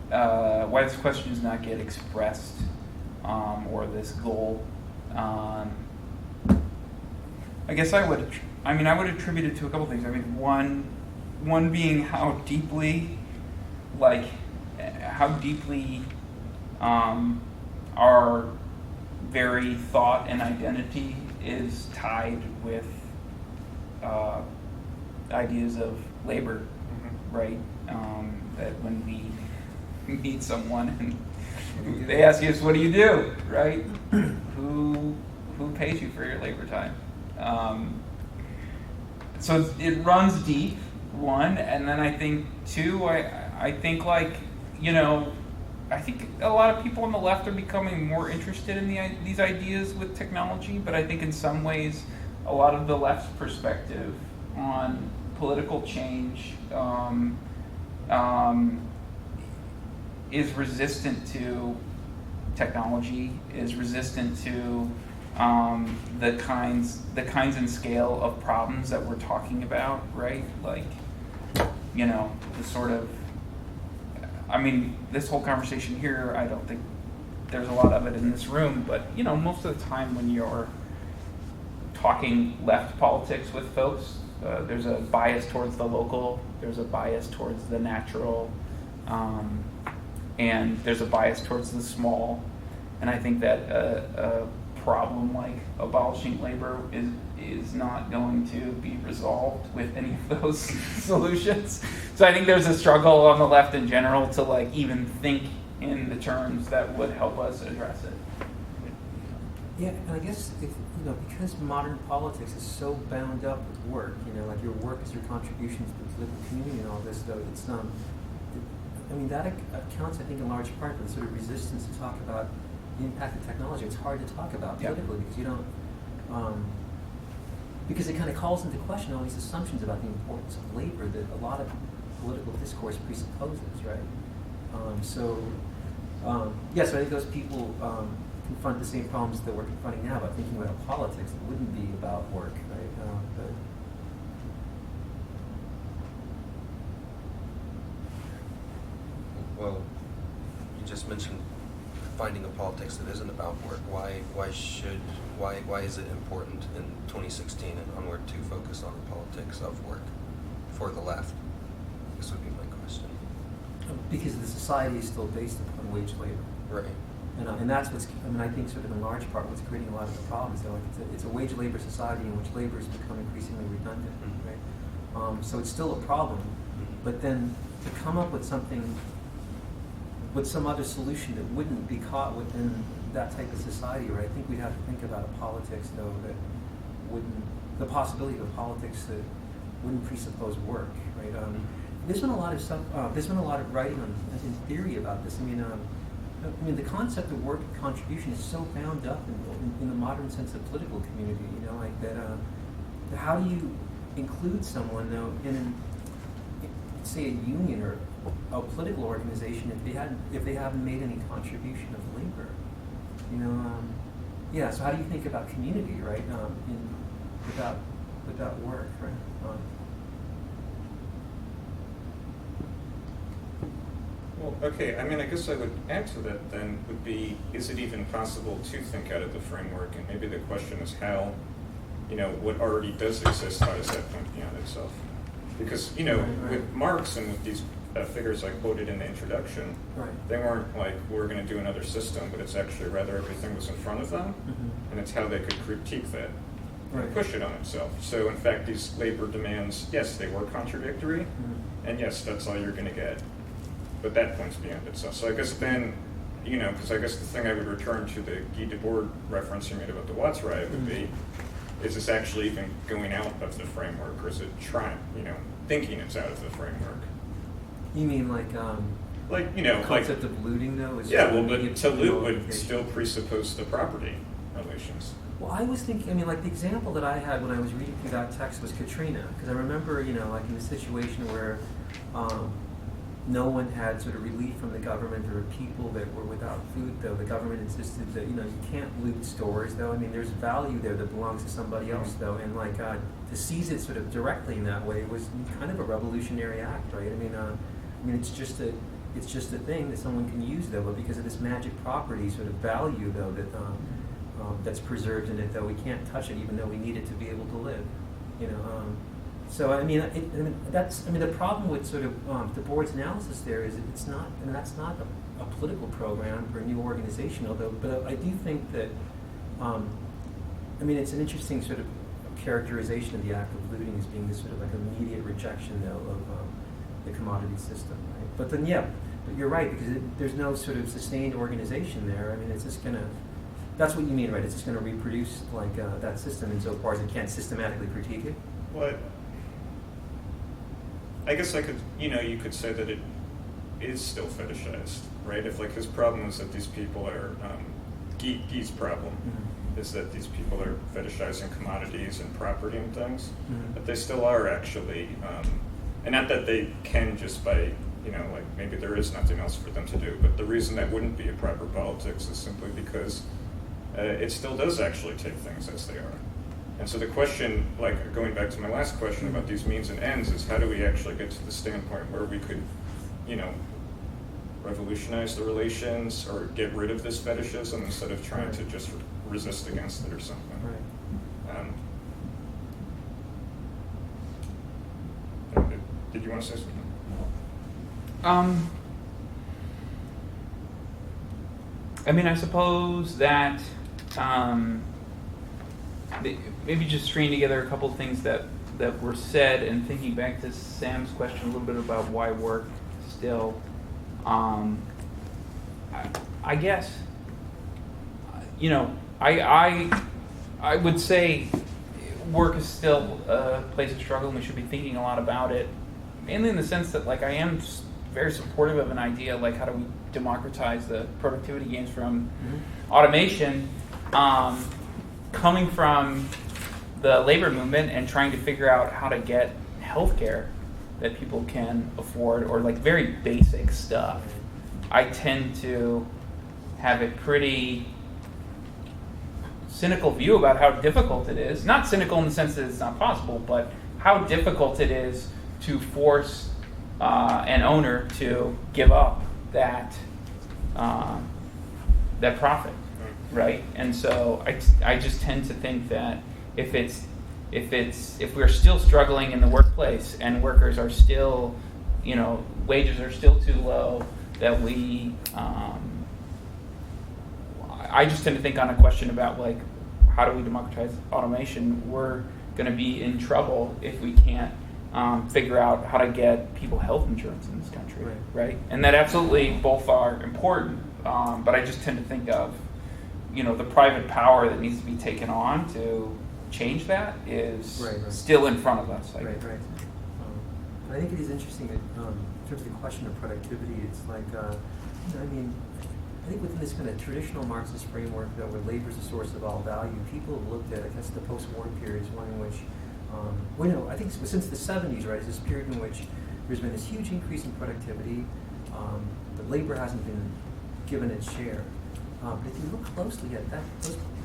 this question does not get expressed, or this goal. I guess I would attribute it to a couple things. One being how deeply our very thought and identity is tied with ideas of labor, right? That when we meet someone and they ask us, "What do you do?" Right? Who pays you for your labor time? So it runs deep, one, and then I think two, I think I think a lot of people on the left are becoming more interested in these ideas with technology, but I think in some ways a lot of the left's perspective on political change is resistant to technology, is resistant to the kinds and scale of problems that we're talking about, right? The sort of, this whole conversation here, I don't think there's a lot of it in this room, but most of the time when you're talking left politics with folks, there's a bias towards the local, there's a bias towards the natural, and there's a bias towards the small. And I think that a problem like abolishing labor is not going to be resolved with any of those solutions. So I think there's a struggle on the left in general to even think in the terms that would help us address it. Yeah, and I guess because modern politics is so bound up with work, your work is your contribution to the political community and all this, though, it's that accounts, I think, in large part for the sort of resistance to talk about the impact of technology. It's hard to talk about politically because you don't, because it kind of calls into question all these assumptions about the importance of labor that a lot of political discourse presupposes, right? So I think those people confront the same problems that we're confronting now about thinking about politics that wouldn't be about work, right? Well, you just mentioned finding a politics that isn't about work. Why is it important in 2016 and onward to focus on the politics of work for the left? This would be my question. Because the society is still based upon wage labor. Right. And that's what's, I think sort of in large part what's creating a lot of the problems. Though it's a wage labor society in which labor has become increasingly redundant, right? So it's still a problem, but then to come up with something, with some other solution that wouldn't be caught within that type of society, right? I think we'd have to think about a politics, though, that wouldn't the possibility of politics that wouldn't presuppose work, right? There's been a lot of stuff. There's been a lot of writing in theory about this. I mean, the concept of work and contribution is so bound up in the modern sense of political community. You know, like that. How do you include someone though in, say, a union or a political organization if they haven't made any contribution of labor? You know, yeah. So how do you think about community, right? Without work, right? Well, okay, I mean, I guess I would add to that then would be, is it even possible to think out of the framework? And maybe the question is how, you know, what already does exist, how does that point beyond itself? Because, you know, right. with Marx and with these figures I quoted in the introduction, they weren't like, we're going to do another system, but it's actually rather everything was in front of them, and it's how they could critique that and push it on itself. So, in fact, these labor demands, yes, they were contradictory, and yes, that's all you're going to get. But that points beyond itself. So I guess then, you know, because I guess the thing I would return to the Guy Debord reference you made about the Watts riot would be, is this actually even going out of the framework, or is it trying, you know, thinking it's out of the framework? You mean like, you know, the concept of looting though? Is yeah, well, but to loot would still presuppose the property relations. Well, I was thinking, I mean, like the example that I had when I was reading through that text was Katrina, because I remember, you know, like in a situation where no one had sort of relief from the government, or people that were without food, though the government insisted that, you know, you can't loot stores, though. I mean, there's value there that belongs to somebody else, though, and like to seize it sort of directly in that way was kind of a revolutionary act, right? I mean, it's just a thing that someone can use, though, but because of this magic property sort of value, though, that that's preserved in it, though we can't touch it, even though we need it to be able to live, you know. So the problem with sort of Debord's analysis there is it's not. I mean, that's not a political program for a new organization. But I do think that. I mean, it's an interesting sort of characterization of the act of looting as being this sort of like immediate rejection, though, of the commodity system, right? But then, yeah, but you're right, because there's no sort of sustained organization there. I mean, it's just gonna. That's what you mean, right? It's just going to reproduce like that system insofar as it can't systematically critique it. What? I guess you could say that it is still fetishized, right? If like his problem is that these people are, Guy's problem is that these people are fetishizing commodities and property and things, but they still are actually, and not that they can just by, you know, like maybe there is nothing else for them to do, but the reason that wouldn't be a proper politics is simply because it still does actually take things as they are. And so the question, like going back to my last question about these means and ends, is how do we actually get to the standpoint where we could, you know, revolutionize the relations or get rid of this fetishism instead of trying to just resist against it or something. Did you want to say something? I mean, I suppose that maybe just stringing together a couple of things that were said and thinking back to Sam's question a little bit about why work still. I guess, you know, I would say work is still a place of struggle, and we should be thinking a lot about it, mainly in the sense that, like, I am very supportive of an idea like how do we democratize the productivity gains from automation, coming from the labor movement and trying to figure out how to get healthcare that people can afford, or like very basic stuff. I tend to have a pretty cynical view about how difficult it is. Not cynical in the sense that it's not possible, but how difficult it is to force an owner to give up that profit, right? And so I just tend to think that if we're still struggling in the workplace and workers are still, you know, wages are still too low, that we I just tend to think on a question about like how do we democratize automation. We're going to be in trouble if we can't figure out how to get people health insurance in this country, right? And that absolutely both are important, but I just tend to think of, you know, the private power that needs to be taken on to change that is Right. still in front of us. Right. I think it is interesting that in terms of the question of productivity, it's like, I think within this kind of traditional Marxist framework, though, where labor is the source of all value, people have looked at, I guess, the post-war period as one in which, I think since the 70s, right, is this period in which there's been this huge increase in productivity, but labor hasn't been given its share. But if you look closely at that,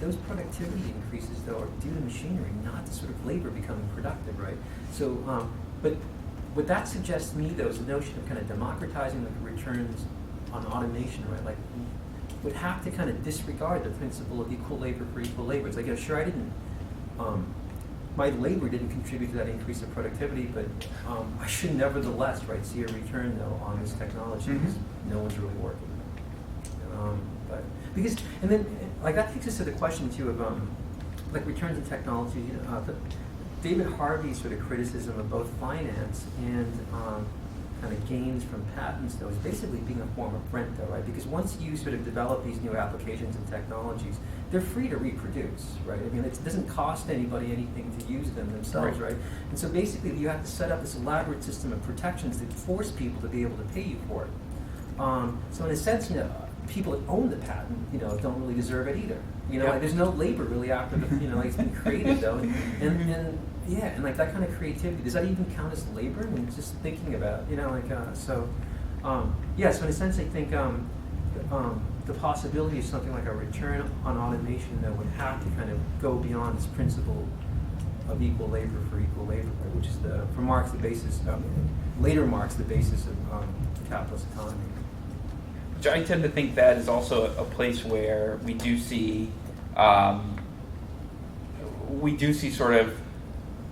those productivity increases, though, are due to machinery, not to sort of labor becoming productive, right? So, but what that suggests to me, though, is the notion of kind of democratizing the returns on automation, right? Like, would have to kind of disregard the principle of equal labor for equal labor. It's like, sure, I didn't, my labor didn't contribute to that increase of productivity, but I should nevertheless, right, see a return, though, on this technology because no one's really working. And then, like, that takes us to the question, too, of, like, returns in technology. David Harvey's sort of criticism of both finance and kind of gains from patents, though, is basically being a form of rent, though, right? Because once you sort of develop these new applications and technologies, they're free to reproduce, right? I mean, it doesn't cost anybody anything to use them themselves, right? And so basically, you have to set up this elaborate system of protections that force people to be able to pay you for it. So in a sense, people that own the patent, don't really deserve it either. Like, there's no labor really after the, it's been created, though, and like that kind of creativity, does that even count as labor? I mean, just thinking about, so in a sense, I think the possibility of something like a return on automation, though, would have to kind of go beyond this principle of equal labor for equal labor, right? Which is for Marx the basis, later Marx the basis of the capitalist economy. Which I tend to think that is also a place where we do see sort of,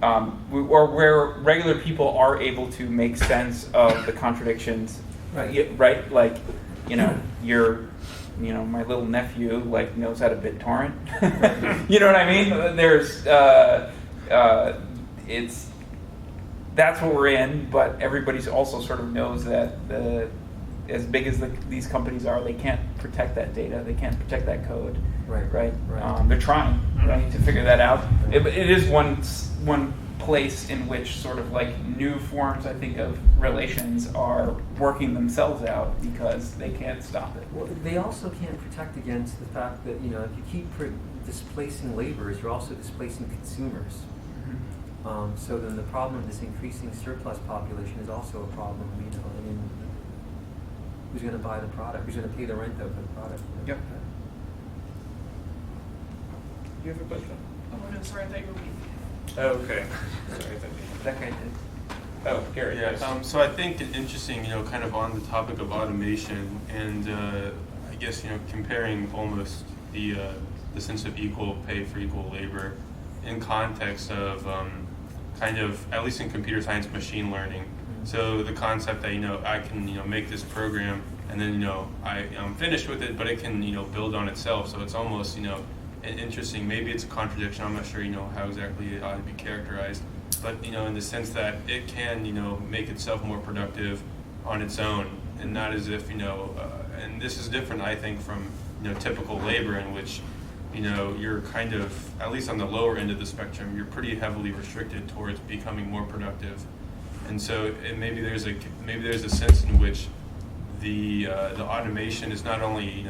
or where regular people are able to make sense of the contradictions, right? Like, my little nephew knows how to BitTorrent. You know what I mean? There's, that's what we're in, but everybody's also sort of knows that as big as these companies are, they can't protect that data. They can't protect that code. Right. They're trying, right, to figure that out. It is one place in which sort of like new forms, I think, of relations are working themselves out because they can't stop it. Well, they also can't protect against the fact that, if you keep displacing laborers, you're also displacing consumers. Mm-hmm. So then the problem of this increasing surplus population is also a problem, who's going to buy the product? Who's going to pay the rent though for the product? Yep. You have a question? Oh, no, sorry, I thought you were me. Oh, okay. Sorry, That guy did. Oh, Gary. Yeah. So I think interesting, kind of on the topic of automation, and I guess comparing almost the sense of equal pay for equal labor in context of kind of, at least in computer science, machine learning. So the concept that I can make this program and then I'm finished with it, but it can build on itself. So it's almost interesting. Maybe it's a contradiction. I'm not sure how exactly it ought to be characterized, but in the sense that it can make itself more productive on its own, and not as if and this is different, I think, from typical labor in which you're kind of, at least on the lower end of the spectrum, you're pretty heavily restricted towards becoming more productive. And so maybe there's a sense in which the automation is not only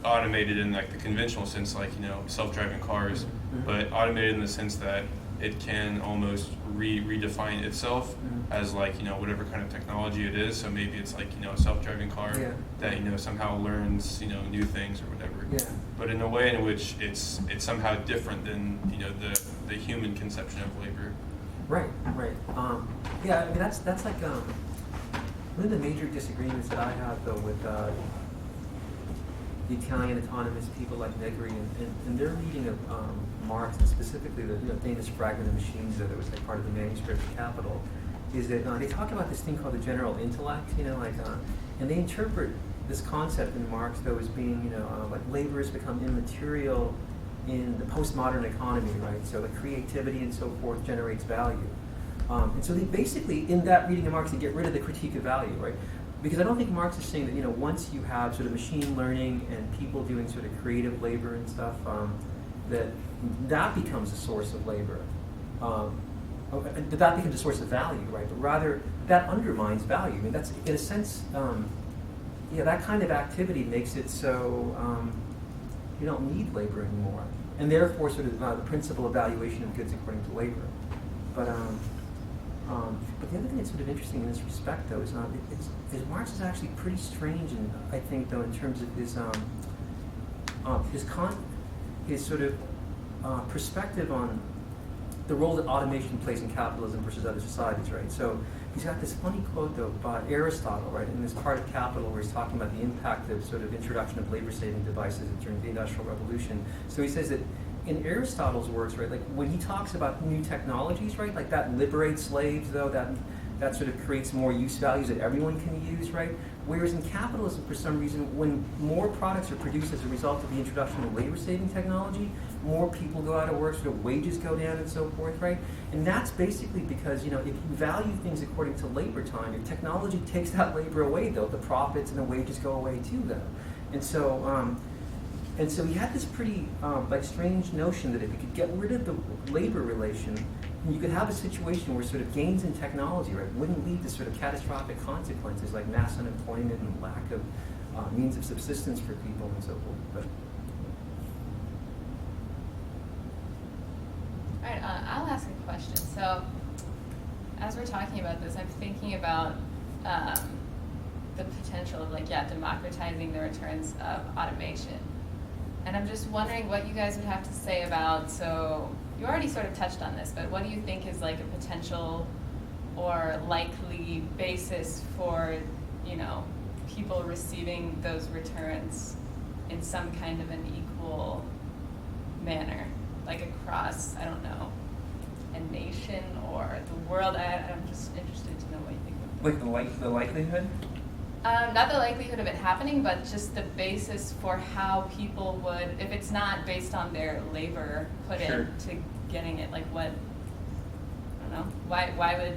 automated in like the conventional sense, like self-driving cars, but automated in the sense that it can almost redefine itself as like whatever kind of technology it is. So maybe it's like a self-driving car that somehow learns new things or whatever. Yeah. But in a way in which it's somehow different than the human conception of labor. Right. Yeah, I mean that's like one of the major disagreements that I have though with the Italian autonomous people like Negri and their reading of Marx, and specifically the famous fragment of machines that was like part of the manuscript of Capital, is that they talk about this thing called the general intellect, and they interpret this concept in Marx though as being like labor has become immaterial in the postmodern economy, right? So the creativity and so forth generates value. And so they basically, in that reading of Marx, they get rid of the critique of value, right? Because I don't think Marx is saying that, once you have sort of machine learning and people doing sort of creative labor and stuff, that that becomes a source of labor. That becomes a source of value, right? But rather, that undermines value. I mean, that's, in a sense, that kind of activity makes it so you don't need labor anymore. And therefore, sort of the principle of valuation of goods according to labor. But the other thing that's sort of interesting in this respect, though, is Marx is actually pretty strange, I think, though, in terms of his sort of perspective on the role that automation plays in capitalism versus other societies, right? So he's got this funny quote, though, by Aristotle, right, in this part of Capital where he's talking about the impact of sort of introduction of labor-saving devices during the Industrial Revolution. So he says that in Aristotle's works, right, like when he talks about new technologies, right, like that liberates slaves, though, that sort of creates more use values that everyone can use, right? Whereas in capitalism, for some reason, when more products are produced as a result of the introduction of labor-saving technology, more people go out of work, sort of wages go down and so forth, right? And that's basically because, if you value things according to labor time, your technology takes that labor away, though. The profits and the wages go away too, though. And so he had this pretty strange notion that if you could get rid of the labor relation, you could have a situation where sort of gains in technology, right, wouldn't lead to sort of catastrophic consequences like mass unemployment and lack of means of subsistence for people and so forth. But all right, I'll ask a question. So, as we're talking about this, I'm thinking about the potential of democratizing the returns of automation. And I'm just wondering what you guys would have to say about, so you already sort of touched on this, but what do you think is like a potential or likely basis for, people receiving those returns in some kind of an equal manner, like across, I don't know, a nation or the world? I'm just interested to know what you think about that. Like the likelihood? Not the likelihood of it happening, but just the basis for how people would, if it's not based on their labor put into getting it, like what, I don't know, why would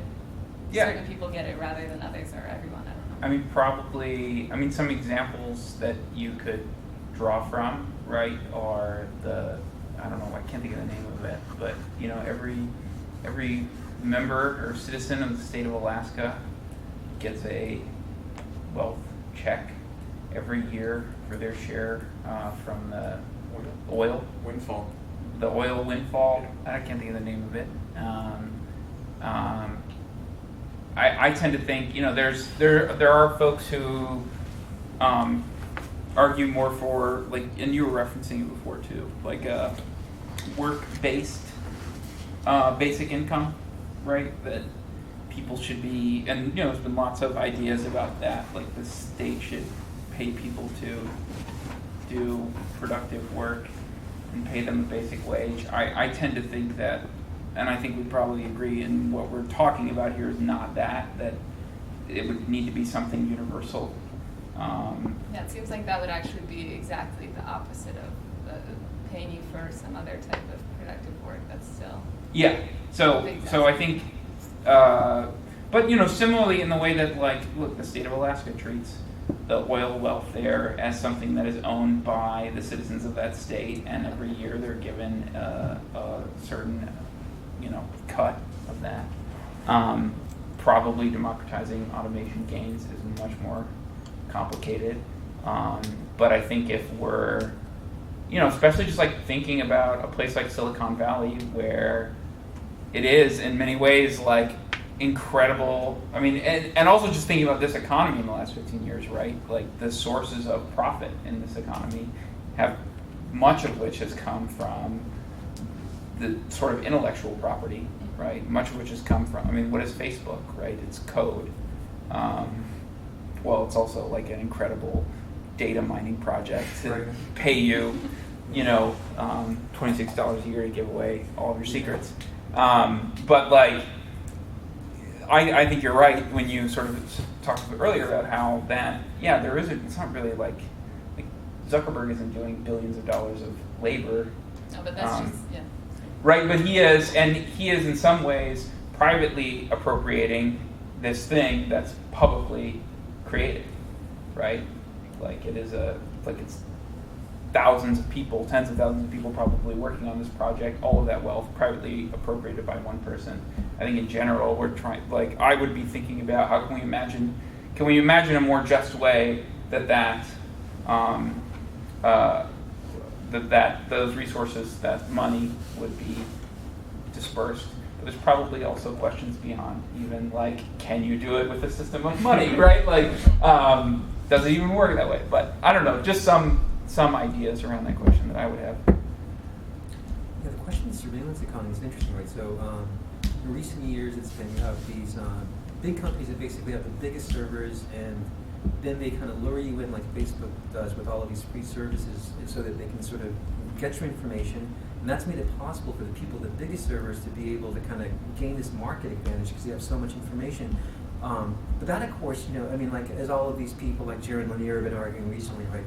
certain people get it rather than others or everyone? I don't know. I mean, probably, some examples that you could draw from, right, are I don't know, I can't think of the name of it, but, every member or citizen of the state of Alaska gets a wealth check every year for their share from the oil Windfall. The oil windfall. I can't think of the name of it. I tend to think, there are folks who argue more for, and you were referencing it before too, work-based basic income, right? That people should be, and there's been lots of ideas about that, like the state should pay people to do productive work and pay them a basic wage. I tend to think that, and I think we probably agree in what we're talking about here is not that it would need to be something universal. It seems like that would actually be exactly the opposite of paying you for some other type of productive work. That's still So I think, but similarly in the way that the state of Alaska treats the oil wealth there as something that is owned by the citizens of that state, and every year they're given a certain cut of that. Probably democratizing automation gains is much more complicated, but I think if we're especially just thinking about a place like Silicon Valley, where it is in many ways incredible. I mean, and also just thinking about this economy in the last 15 years, right? The sources of profit in this economy have much of which has come from the sort of intellectual property, right? Much of which has come from, what is Facebook, right? It's code. Well, it's also an incredible data mining project to pay you, $26 a year to give away all of your secrets. But I think you're right when you sort of talked earlier about how that, there isn't, it's not really like Zuckerberg isn't doing billions of dollars of labor. No, but that's Right, but he is in some ways privately appropriating this thing that's publicly created, right? It is it's thousands of people, tens of thousands of people probably working on this project, all of that wealth privately appropriated by one person. I think in general we're trying, like I would be thinking about how can we imagine a more just way that those resources, that money would be dispersed. But there's probably also questions beyond even like, can you do it with a system of money, right? Like, does it even work that way? But I don't know, just some ideas around that question that I would have. Yeah, the question of the surveillance economy is interesting, right? So in recent years, it's been you have these big companies that basically have the biggest servers, and then they kind of lure you in like Facebook does with all of these free services so that they can sort of get your information. And that's made it possible for the people with the biggest servers to be able to kind of gain this market advantage because they have so much information. But that, of course, I mean, like, as all of these people like Jared Lanier have been arguing recently, like,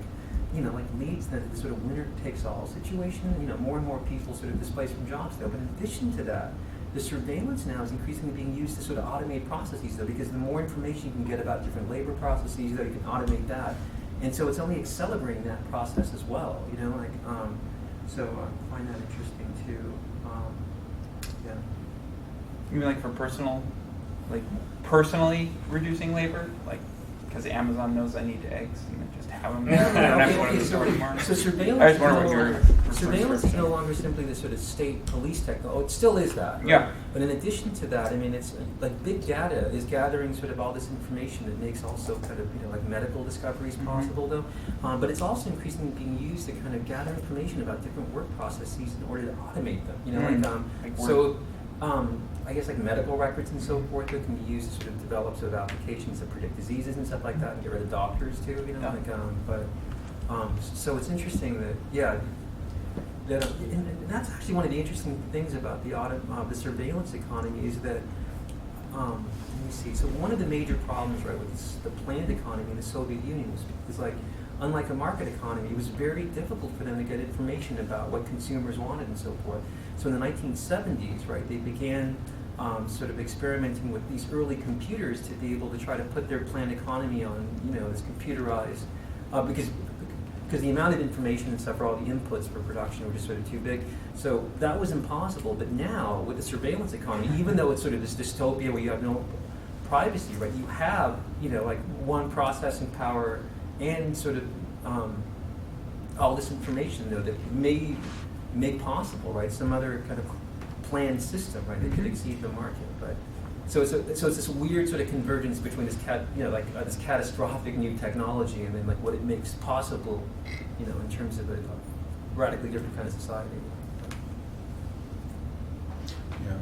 like leads to the sort of winner-takes-all situation. More and more people sort of displaced from jobs, though. But in addition to that, the surveillance now is increasingly being used to sort of automate processes, though, because the more information you can get about different labor processes, though, you can automate that. And so it's only accelerating that process as well, so I find that interesting, too. Yeah. You mean like for personally reducing labor? Like, because Amazon knows I need eggs and they just have them there. I don't have to go to the store tomorrow. So surveillance is no longer simply the sort of state police technology. Oh, it still is that. Right? Yeah. But in addition to that, I mean, it's like big data is gathering sort of all this information that makes also kind of, like medical discoveries possible, though. But it's also increasingly being used to kind of gather information about different work processes in order to automate them. I guess like medical records and so forth that can be used to sort of develop sort of applications that predict diseases and stuff like that, and get rid of doctors too. So it's interesting that and that's actually one of the interesting things about the surveillance economy is that let me see. So one of the major problems, right, with the planned economy in the Soviet Union is like, unlike a market economy, it was very difficult for them to get information about what consumers wanted and so forth. So in the 1970s, right, they began sort of experimenting with these early computers to be able to try to put their planned economy on, this computerized, because the amount of information and stuff for all the inputs for production were just sort of too big. So that was impossible. But now, with the surveillance economy, even though it's sort of this dystopia where you have no privacy, right, you have, like one processing power and sort of all this information, though, that may make possible, right, some other kind of planned system, right, that could exceed the market. But so it's this weird sort of convergence between this this catastrophic new technology and then like what it makes possible, in terms of a radically different kind of society. Yeah,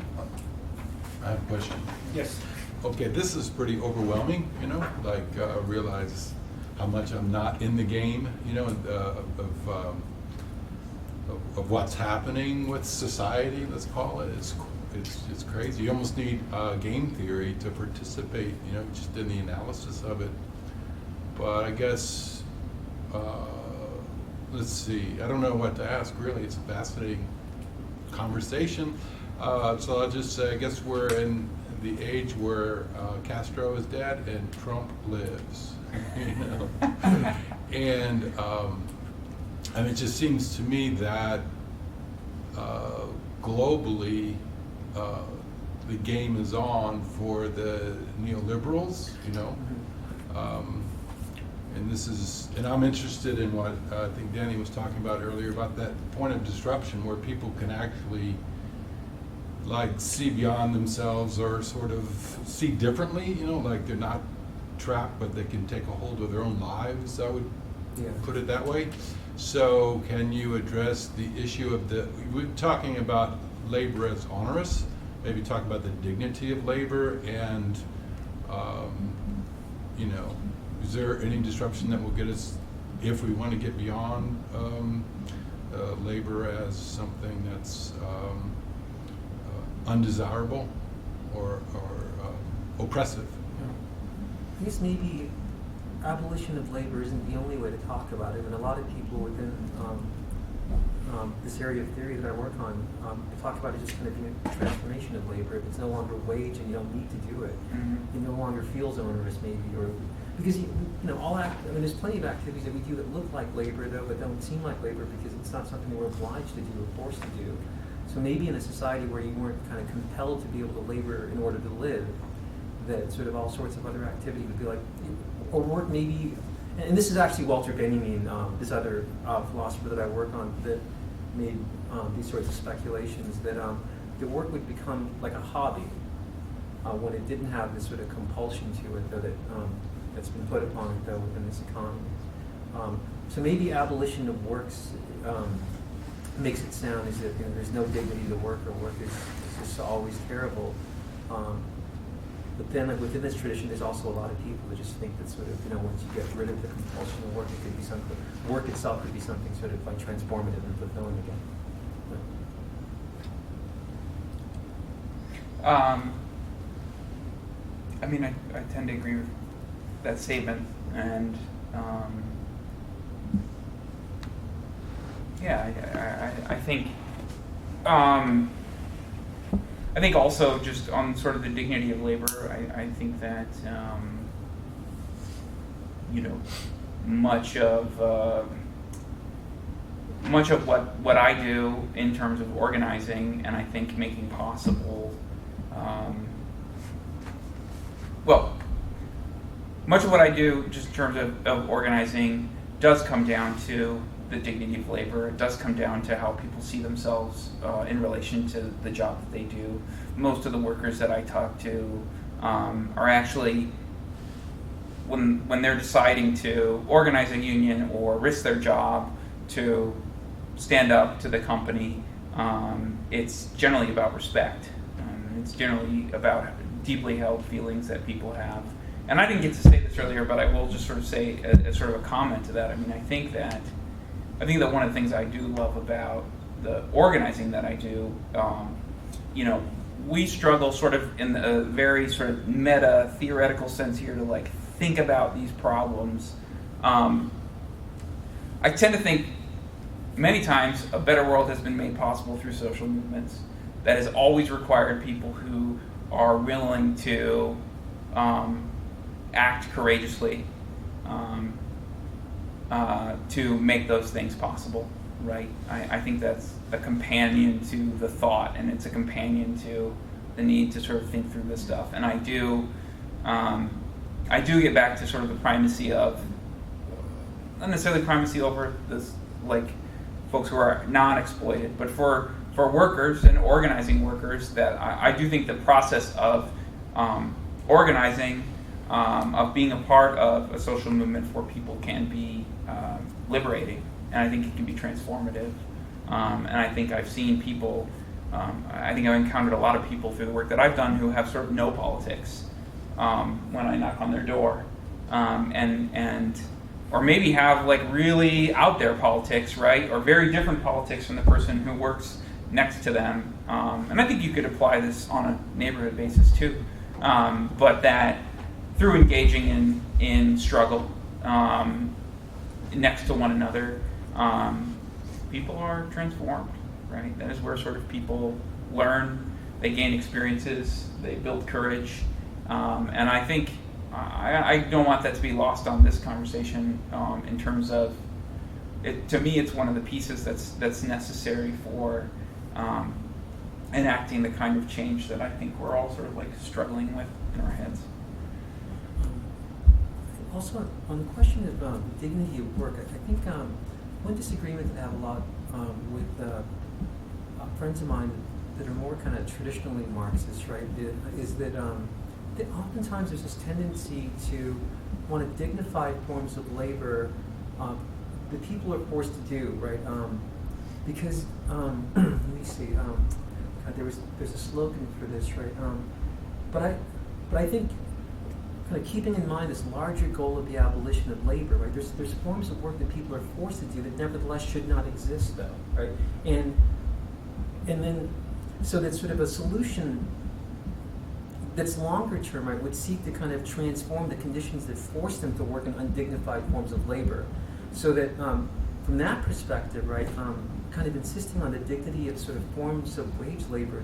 I have a question. Yes. Okay, this is pretty overwhelming, realize how much I'm not in the game, of what's happening with society, let's call it. It's crazy. You almost need game theory to participate, just in the analysis of it. But I guess, let's see, I don't know what to ask, really. It's a fascinating conversation. So I'll just say, I guess we're in the age where Castro is dead and Trump lives, And it just seems to me that globally, the game is on for the neoliberals, and I'm interested in what I think Danny was talking about earlier about that point of disruption where people can actually see beyond themselves or sort of see differently, like they're not trapped, but they can take a hold of their own lives, I would put it that way. So can you address the issue of we're talking about labor as onerous, maybe talk about the dignity of labor and, is there any disruption that will get us, if we want to get beyond labor as something that's undesirable or oppressive? I guess maybe abolition of labor isn't the only way to talk about it, and a lot of people within this area of theory that I work on talk about it just kind of being a transformation of labor. If it's no longer wage and you don't need to do it, it no longer feels onerous maybe, or because there's plenty of activities that we do that look like labor, though, but don't seem like labor because it's not something we're obliged to do or forced to do. So maybe in a society where you weren't kind of compelled to be able to labor in order to live, that sort of all sorts of other activity would be like, or work maybe. And this is actually Walter Benjamin, this other philosopher that I work on, that made these sorts of speculations, that the work would become like a hobby when it didn't have this sort of compulsion to it, though, that's been put upon it, though, within this economy. So maybe abolition of works makes it sound as if there's no dignity to work, or work is just always terrible. But then within this tradition, there's also a lot of people that just think that sort of, once you get rid of the compulsion of work, it could be something, work itself could be something sort of like transformative and fulfilling again. I tend to agree with that statement, and I think also just on sort of the dignity of labor, I think that much of what I do in terms of organizing, and I think making possible, much of what I do just in terms of organizing does come down to the dignity of labor. It does come down to how people see themselves in relation to the job that they do. Most of the workers that I talk to are actually, when they're deciding to organize a union or risk their job to stand up to the company, it's generally about respect. It's generally about deeply held feelings that people have. And I didn't get to say this earlier, but I will just sort of say as sort of a comment to that. I think that one of the things I do love about the organizing that I do, we struggle sort of in a very sort of meta theoretical sense here to like think about these problems. I tend to think many times a better world has been made possible through social movements that has always required people who are willing to act courageously to make those things possible, right? I think that's a companion to the thought, and it's a companion to the need to sort of think through this stuff. And I do get back to sort of the primacy of, not necessarily primacy over this, like folks who are non-exploited, but for workers and organizing workers, that I do think the process of organizing, of being a part of a social movement for people can be liberating, and I think it can be transformative. And I think I've seen people, I think I've encountered a lot of people through the work that I've done who have sort of no politics when I knock on their door, or maybe have like really out there politics, right, or very different politics from the person who works next to them. And I think you could apply this on a neighborhood basis too, but that through engaging in struggle next to one another, people are transformed, right? That is where sort of people learn, they gain experiences, they build courage, and I think I don't want that to be lost on this conversation in terms of it. To me, it's one of the pieces that's necessary for enacting the kind of change that I think we're all sort of like struggling with in our heads. Also, on the question of dignity of work, I think one disagreement that I have a lot with friends of mine that are more kind of traditionally Marxist, right, is that oftentimes there's this tendency to want to dignify forms of labor that people are forced to do, right? Because let me see, there's a slogan for this, right? But I think, kind of keeping in mind this larger goal of the abolition of labor, right? There's forms of work that people are forced to do that nevertheless should not exist, though, right? And then, so that sort of a solution that's longer term, right, would seek to kind of transform the conditions that force them to work in undignified forms of labor, so that from that perspective, right, kind of insisting on the dignity of sort of forms of wage labor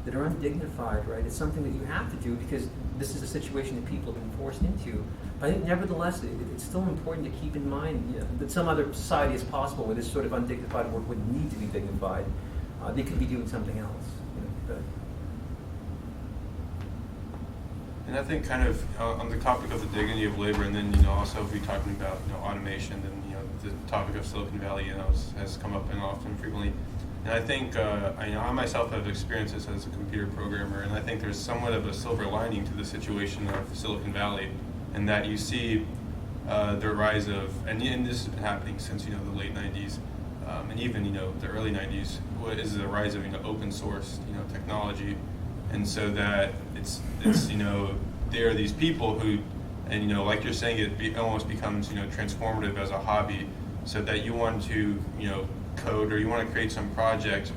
that are undignified, right? It's something that you have to do because this is a situation that people have been forced into. But I think nevertheless, it's still important to keep in mind that some other society is possible where this sort of undignified work wouldn't need to be dignified. They could be doing something else. And I think kind of on the topic of the dignity of labor, and then also if we're talking about automation, then the topic of Silicon Valley has come up and often frequently. And I think I myself have experienced this as a computer programmer, and I think there's somewhat of a silver lining to the situation of Silicon Valley, in that you see the rise of, and this has been happening since the late '90s, and even the early '90s. What is the rise of open source technology, and so that it's there are these people who, and like you're saying, it almost becomes transformative as a hobby, so that you want to code, or you want to create some project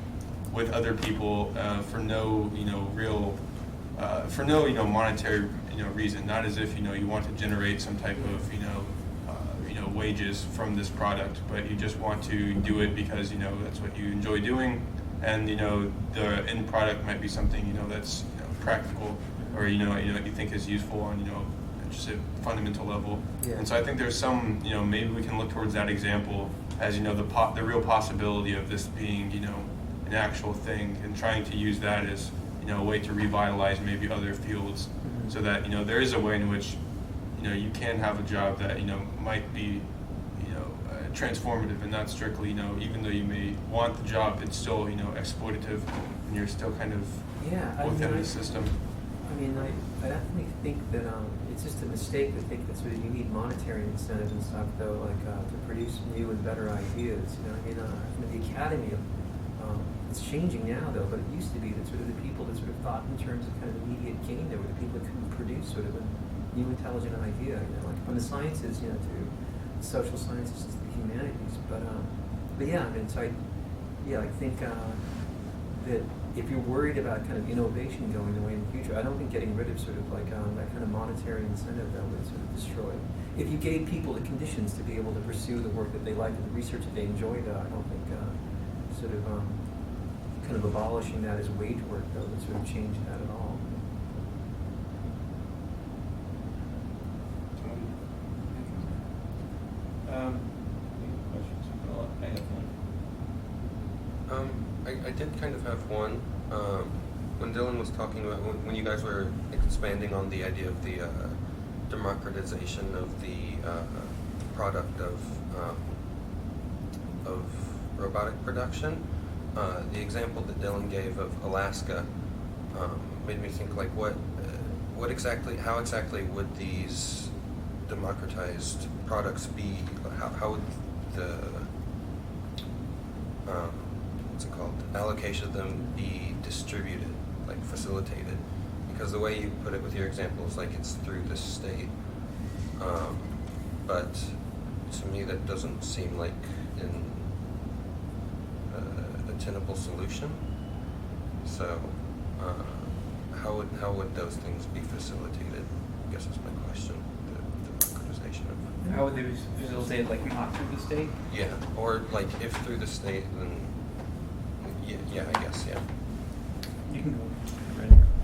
with other people for no real for no monetary reason, not as if you want to generate some type of wages from this product, but you just want to do it because that's what you enjoy doing, and the end product might be something that's practical, or you think is useful on just a fundamental level. Yeah. And so I think there's some maybe we can look towards that example as the real possibility of this being an actual thing, and trying to use that as a way to revitalize maybe other fields, Mm-hmm. so that there is a way in which you can have a job that might be transformative, and not strictly even though you may want the job, it's still exploitative, and you're still kind of within the system. I definitely think that it's just a mistake to think that sort of you need monetary incentives and stuff, though, like to produce new and better ideas. The academy, it's changing now, though, but it used to be that sort of the people that sort of thought in terms of kind of immediate gain, there were the people that couldn't produce sort of a new intelligent idea, like from the sciences, to social sciences to the humanities. But yeah, so I think that if you're worried about kind of innovation going away in the future, I don't think getting rid of sort of like that kind of monetary incentive that would sort of destroy. If you gave people the conditions to be able to pursue the work that they like and the research that they enjoy, I don't think sort of kind of abolishing that as wage work, though, would sort of change that at all. I did kind of have one. When Dylan was talking about, when you guys were expanding on the idea of the democratization of the product of robotic production, the example that Dylan gave of Alaska made me think, like, how exactly would these democratized products be? How would the what's it called? Allocation of them be distributed, like facilitated? Because the way you put it with your example is like it's through the state. But to me, that doesn't seem like an attainable solution. So, how would those things be facilitated? I guess is my question. The democratization of. How would they be facilitated, like not through the state? Yeah, or like if through the state, then yeah, I guess, yeah. You can go.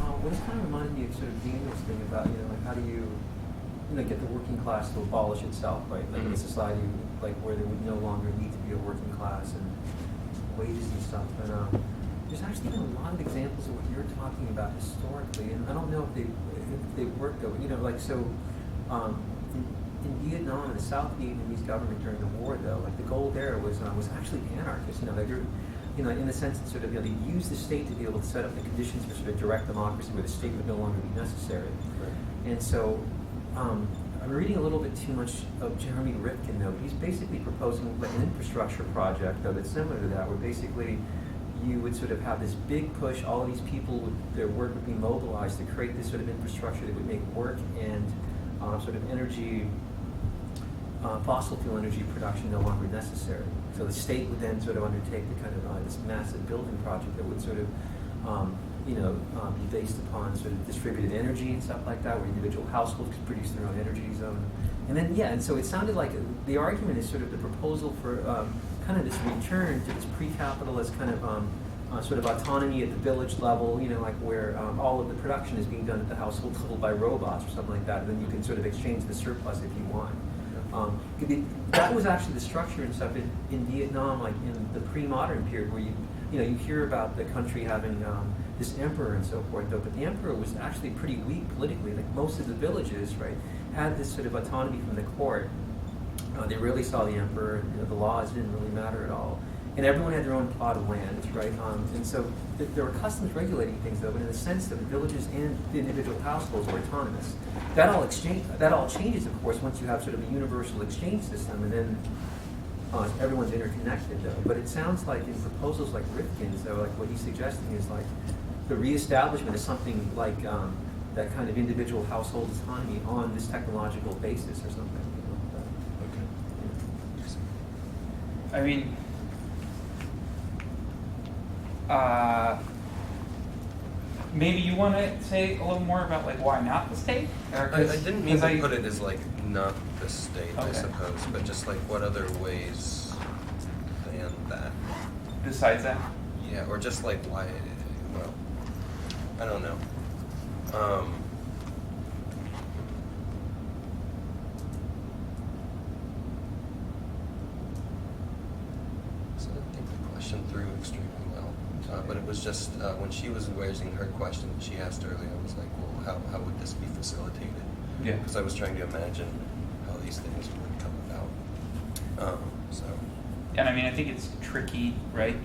Well, this kind of reminded me of sort of Daney's thing about, like how do you get the working class to abolish itself, right? Like in a society like where there would no longer need to be a working class and wages and stuff. And there's actually been a lot of examples of what you're talking about historically, and I don't know if they work though. Like so. In Vietnam and the South Vietnamese government during the war, though, like the goal there was actually anarchist. In the sense that sort of they use the state to be able to set up the conditions for sort of direct democracy where the state would no longer be necessary. Right. And so I'm reading a little bit too much of Jeremy Rifkin, though. He's basically proposing like an infrastructure project, though, that's similar to that, where basically you would sort of have this big push. All of these people, their work would be mobilized to create this sort of infrastructure that would make work and sort of energy. Fossil fuel energy production no longer necessary. So the state would then sort of undertake the kind of this massive building project that would sort of, be based upon sort of distributed energy and stuff like that, where individual households could produce their own energy zone. And then, and so it sounded like the argument is sort of the proposal for kind of this return to this pre-capitalist kind of sort of autonomy at the village level, like where all of the production is being done at the household level by robots or something like that, and then you can sort of exchange the surplus if you want. That was actually the structure and stuff in Vietnam, like in the pre-modern period, where you hear about the country having this emperor and so forth, though, but the emperor was actually pretty weak politically. Like most of the villages, right, had this sort of autonomy from the court. They rarely saw the emperor. The laws didn't really matter at all. And everyone had their own plot of land, right? And so there were customs regulating things, though, but in the sense that the villages and the individual households were autonomous. That all changes, of course, once you have sort of a universal exchange system, and then everyone's interconnected, though. But it sounds like in proposals like Rifkin's, though, like what he's suggesting is like the reestablishment of something like that kind of individual household autonomy on this technological basis or something. I mean, maybe you want to say a little more about like why not the state? I didn't mean to put it as like not the state, I suppose, but just like what other ways than that? Besides that? Yeah, or just like why? Well, I don't know. So I think the question through extremely well. But it was just when she was raising her question that she asked earlier, I was like, well, how would this be facilitated? Yeah. Because I was trying to imagine how these things would come about. So. And I mean, I think it's tricky, right?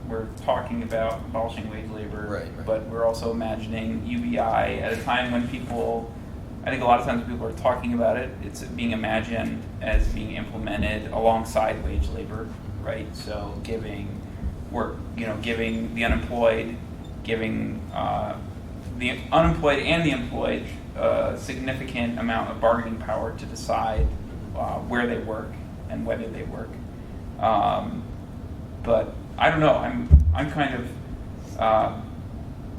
We're talking about abolishing wage labor, right. But we're also imagining UBI at a time when I think a lot of times when people are talking about it, it's being imagined as being implemented alongside wage labor, right? So giving work, giving the unemployed, giving the unemployed and the employed a significant amount of bargaining power to decide where they work and whether they work. But I don't know.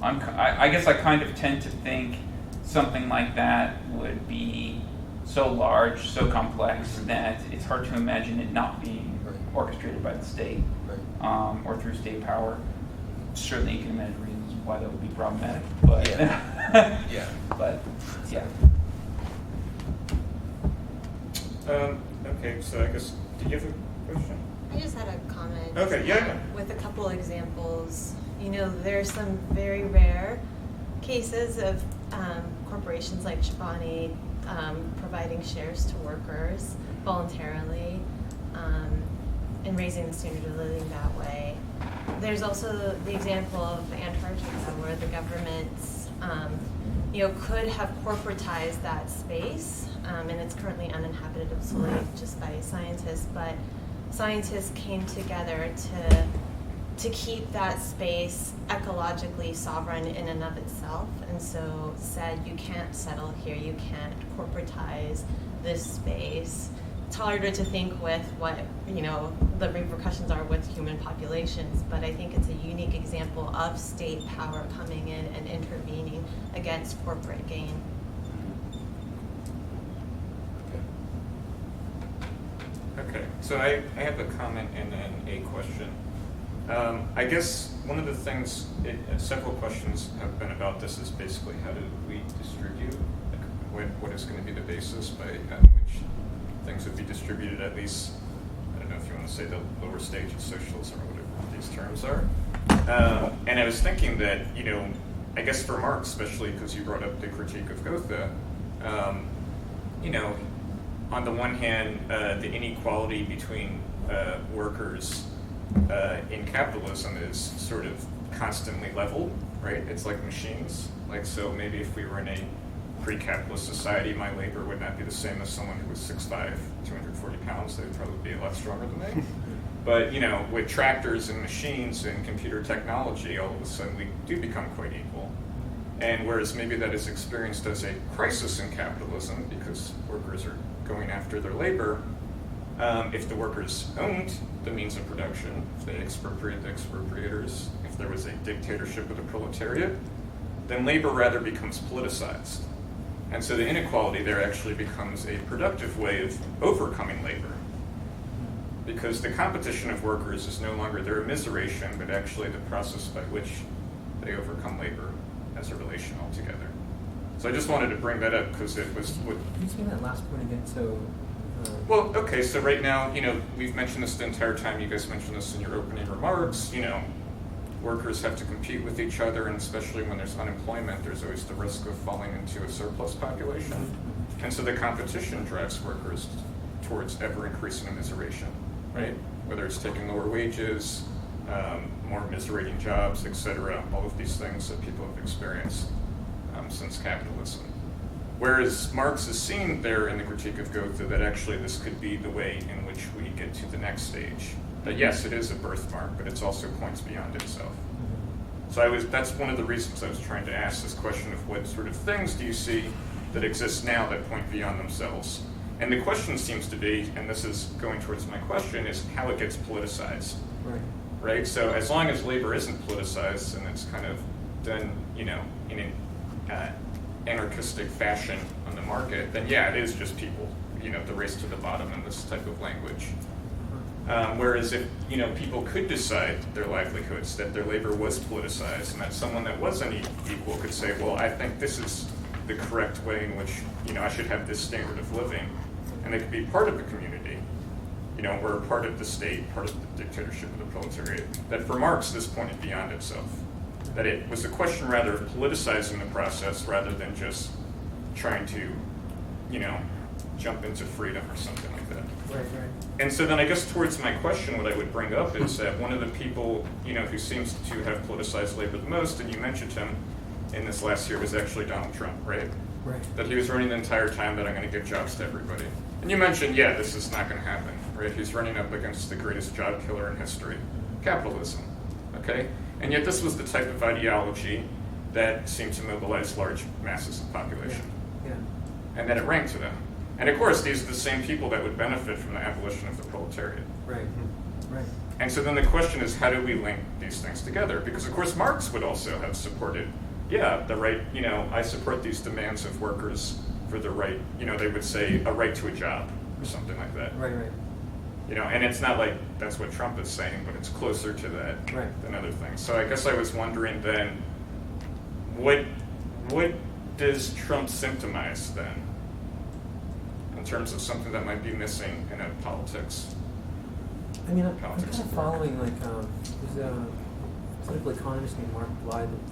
I guess I kind of tend to think something like that would be so large, so complex that it's hard to imagine it not being orchestrated by the state or through state power. Certainly, you can imagine reasons why that would be problematic. But yeah. But yeah. Okay, so I guess, do you have a question? I just had a comment. Okay, yeah. With a couple examples. There's some very rare cases of corporations like Chobani providing shares to workers voluntarily and raising the standard of living that way. There's also the example of Antarctica, where the governments could have corporatized that space, and it's currently uninhabited solely just by scientists, but scientists came together to keep that space ecologically sovereign in and of itself, and so said, you can't settle here, you can't corporatize this space. It's harder to think with what the repercussions are with human populations, but I think it's a unique example of state power coming in and intervening against corporate gain. Okay, so I have a comment and then a question. I guess one of the things, several questions have been about this is basically how do we distribute, what is going to be the basis by which things would be distributed, at least, I don't know if you want to say the lower stage of socialism or whatever these terms are. And I was thinking that, I guess for Marx, especially because you brought up the critique of Goethe, on the one hand, the inequality between workers in capitalism is sort of constantly leveled, right? It's like machines. So maybe if we were in a pre-capitalist society, my labor would not be the same as someone who was 6'5", 240 pounds. They would probably be a lot stronger than me. But, with tractors and machines and computer technology, all of a sudden we do become quite equal. And whereas maybe that is experienced as a crisis in capitalism because workers are going after their labor, if the workers owned the means of production, if they expropriated the expropriators, if there was a dictatorship of the proletariat, then labor rather becomes politicized. And so the inequality there actually becomes a productive way of overcoming labor. because the competition of workers is no longer their immiseration, but actually the process by which they overcome labor as a relation altogether. So I just wanted to bring that up because it was what. Can you explain that last point again? So. Well, okay. So right now, we've mentioned this the entire time. You guys mentioned this in your opening remarks. Workers have to compete with each other, and especially when there's unemployment, there's always the risk of falling into a surplus population. And so the competition drives workers towards ever-increasing immiseration, right? Whether it's taking lower wages, more immiserating jobs, etc., all of these things that people have experienced since capitalism. Whereas Marx is seeing there in the Critique of Goethe that actually this could be the way in which we get to the next stage. That yes, it is a birthmark, but it's also points beyond itself. So that's one of the reasons I was trying to ask this question of what sort of things do you see that exist now that point beyond themselves? And the question seems to be, and this is going towards my question, is how it gets politicized. Right? So as long as labor isn't politicized and it's kind of done, in an anarchistic fashion on the market, then yeah, it is just people, the race to the bottom in this type of language. Whereas if, people could decide their livelihoods, that their labor was politicized, and that someone that wasn't equal could say, well, I think this is the correct way in which, I should have this standard of living, and they could be part of the community, or part of the state, part of the dictatorship of the proletariat. That for Marx, this pointed beyond itself. That it was a question rather of politicizing the process rather than just trying to, jump into freedom or something like that. Right. And so then I guess towards my question, what I would bring up is that one of the people, who seems to have politicized labor the most, and you mentioned him in this last year, was actually Donald Trump, right? Right. That he was running the entire time that I'm going to give jobs to everybody. And you mentioned, yeah, this is not going to happen, right? He's running up against the greatest job killer in history, capitalism, okay? And yet this was the type of ideology that seemed to mobilize large masses of population. Yeah. And then it ranked to them. And of course, these are the same people that would benefit from the abolition of the proletariat. Right. And so then the question is, how do we link these things together? Because of course, Marx would also have supported, the right, I support these demands of workers for the right, they would say a right to a job or something like that. Right. And it's not like that's what Trump is saying, but it's closer to that than other things. So I guess I was wondering then, what does Trump symptomize then? In terms of something that might be missing in a politics. I mean, I'm kind of following, there's a political economist named Mark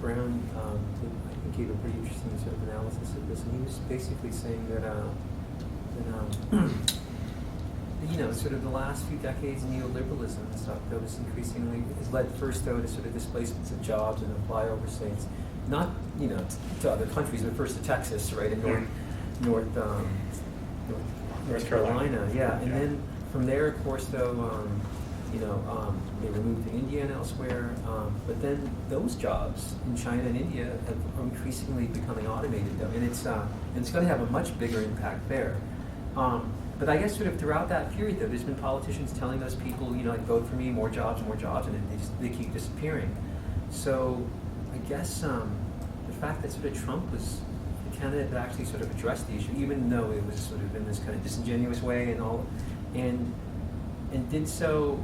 Brown, who I think gave a pretty interesting sort of analysis of this, and he was basically saying that sort of the last few decades neoliberalism and stuff, though, is increasingly, has led first, though, to sort of displacements of jobs and of flyover states, not, to other countries, but first to Texas, right, in North Carolina, and then from there, of course, though, they were moved to India and elsewhere, but then those jobs in China and India are increasingly becoming automated, though, and it's going to have a much bigger impact there. But I guess sort of throughout that period, though, there's been politicians telling those people, vote for me, more jobs, and then they keep disappearing. So I guess the fact that sort of Trump was the candidate that actually sort of addressed the issue, even though it was sort of in this kind of disingenuous way and did so,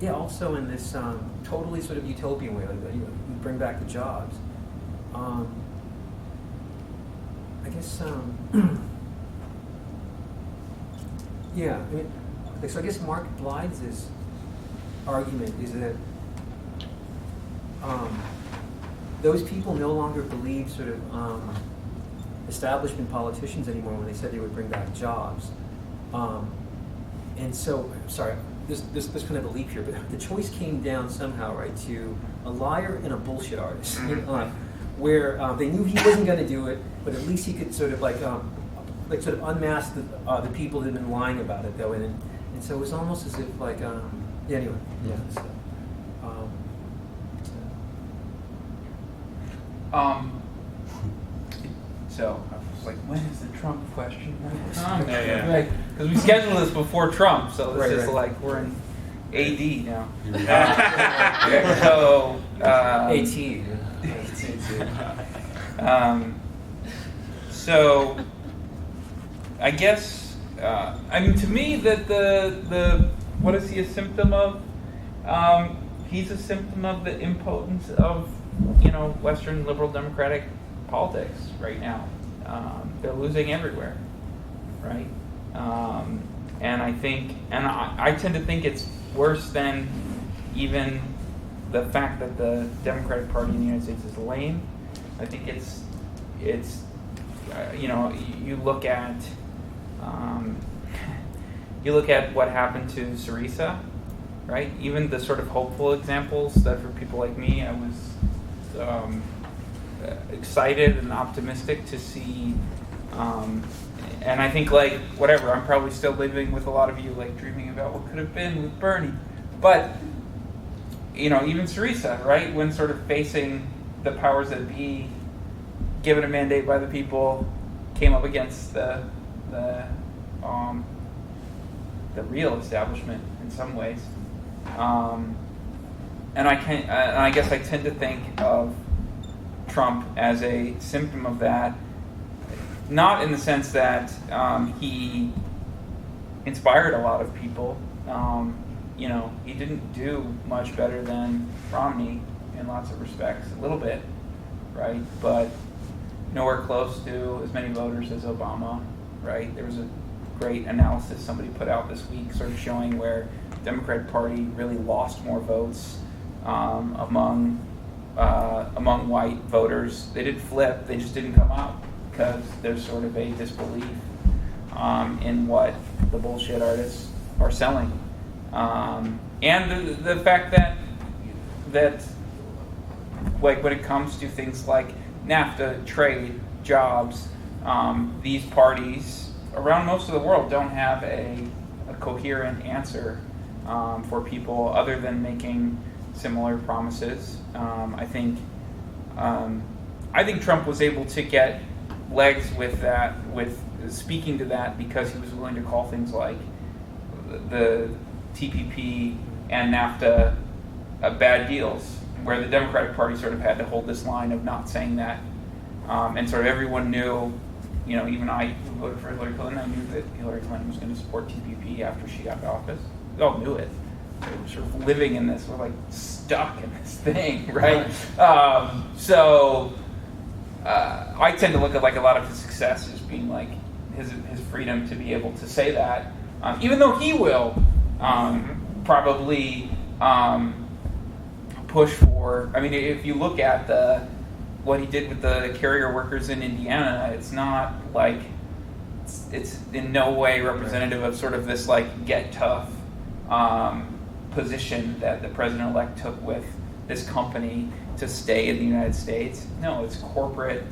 also in this totally sort of utopian way, like bring back the jobs. I guess. So I guess Mark Blythe's argument is that those people no longer believe sort of establishment politicians anymore when they said they would bring back jobs. And so, sorry, this kind of a leap here, but the choice came down somehow, right, to a liar and a bullshit artist, where they knew he wasn't going to do it, but at least he could sort of sort of unmask the people that had been lying about it, though, and so it was almost as if anyway. So I was like, when is the Trump question going to come? Right, because we scheduled this before Trump, so it's just like we're in AD now. So so I guess to me that what is he a symptom of? He's a symptom of the impotence of, Western liberal democratic politics right now. They're losing everywhere, right? And I think, I tend to think it's worse than even the fact that the Democratic Party in the United States is lame. I think it's you look at what happened to Syriza, right? Even the sort of hopeful examples that for people like me, I was excited and optimistic to see. And I think, whatever, I'm probably still living with a lot of you, dreaming about what could have been with Bernie. But, even Syriza, right, when sort of facing the powers that be, given a mandate by the people, came up against the real establishment in some ways. And I guess I tend to think of Trump as a symptom of that. Not in the sense that he inspired a lot of people. He didn't do much better than Romney in lots of respects, a little bit, right? But nowhere close to as many voters as Obama, right? There was a great analysis somebody put out this week sort of showing where the Democratic Party really lost more votes among white voters. They didn't flip, they just didn't come out, because there's sort of a disbelief in what the bullshit artists are selling. And the fact that when it comes to things like NAFTA, trade, jobs, these parties around most of the world don't have a coherent answer for people other than making similar promises. I think Trump was able to get legs with speaking to that, because he was willing to call things like the TPP and NAFTA bad deals, where the Democratic Party sort of had to hold this line of not saying that. And sort of everyone knew, even I, who voted for Hillary Clinton, I knew that Hillary Clinton was going to support TPP after she got to office. We all knew it. We were sort of living in this, we're stuck in this thing, right? I tend to look at a lot of his success as being his freedom to be able to say that, even though he will probably push for. I mean, if you look at what he did with the carrier workers in Indiana, it's not it's in no way representative of sort of this get tough position that the president-elect took with this company to stay in the United States. No, it's corporate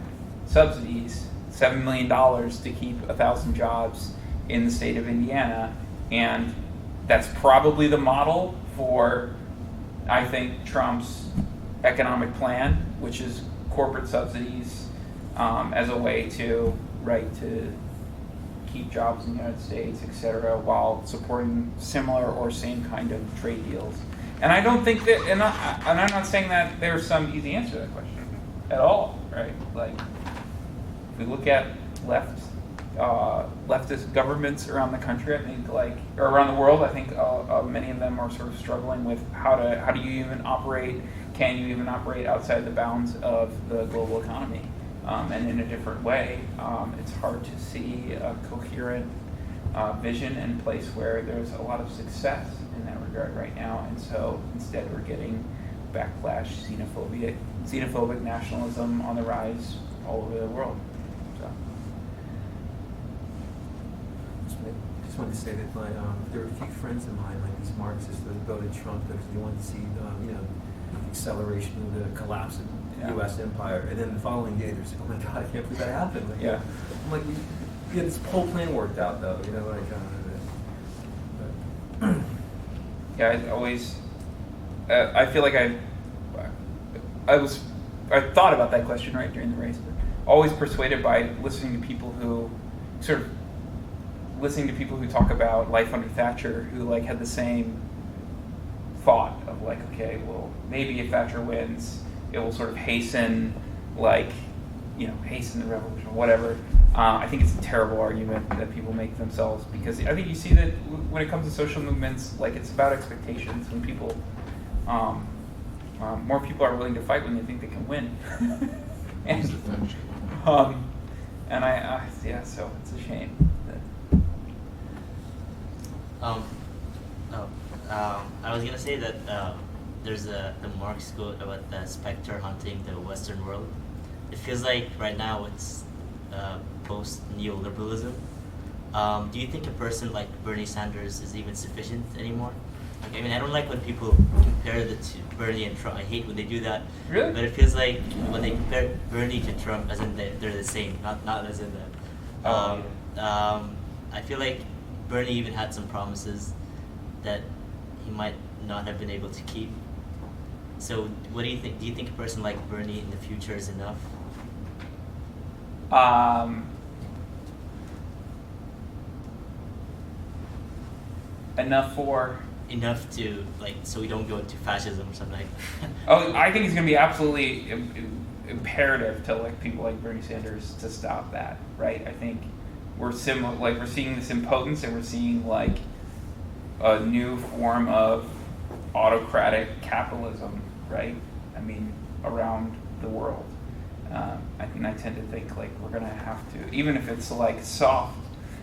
subsidies, $7 million to keep 1,000 jobs in the state of Indiana. And that's probably the model for, I think, Trump's economic plan, which is corporate subsidies as a way to keep jobs in the United States, et cetera, while supporting similar or same kind of trade deals. And I don't think that, and I'm not saying that there's some easy answer to that question at all, right? If we look at leftist governments around the country, I think, or around the world, I think many of them are sort of struggling with how do you even operate? Can you even operate outside the bounds of the global economy? And in a different way, it's hard to see a coherent vision in place where there's a lot of success in that regard right now. And so instead we're getting backlash, xenophobic nationalism on the rise all over the world. So. Just wanted to say that there were a few friends of mine, these Marxists, that voted Trump because they wanted to see acceleration of the collapse of the U.S. empire. And then the following day, they're saying, "Oh my God, I can't believe that happened." I'm this whole plan worked out, though. I always, I feel like I thought about that question right during the race, but always persuaded by listening to people who talk about life under Thatcher, who had the same thought of okay, well, maybe if Thatcher wins, it will sort of hasten hasten the revolution or whatever. I think it's a terrible argument that people make themselves, because I think you see that when it comes to social movements, like, it's about expectations. When people, more people are willing to fight when they think they can win. and so it's a shame. I was gonna say that there's the Marx quote about the spectre hunting the Western world. It feels like right now it's post-neoliberalism. Do you think a person like Bernie Sanders is even sufficient anymore? Like, I mean, I don't like when people compare the two, Bernie and Trump. I hate when they do that. Really? But it feels like when they compare Bernie to Trump, as in they're the same, not as in the. I feel like Bernie even had some promises that he might not have been able to keep. So, what do you think? Do you think a person like Bernie in the future is enough? Enough to, like, so we don't go into fascism or something like that. Oh, I think it's going to be absolutely imperative to, like, people like Bernie Sanders to stop that, right? I think we're seeing this impotence, and we're seeing, like, a new form of autocratic capitalism, right? I mean, around the world. I tend to think, like, we're going to have to, even if it's like soft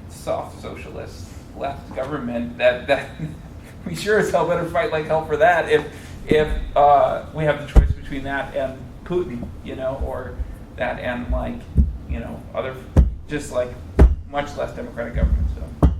socialist left government, that we sure as hell better fight like hell for that if we have the choice between that and Putin, or that and, like, other, just like much less democratic government. So.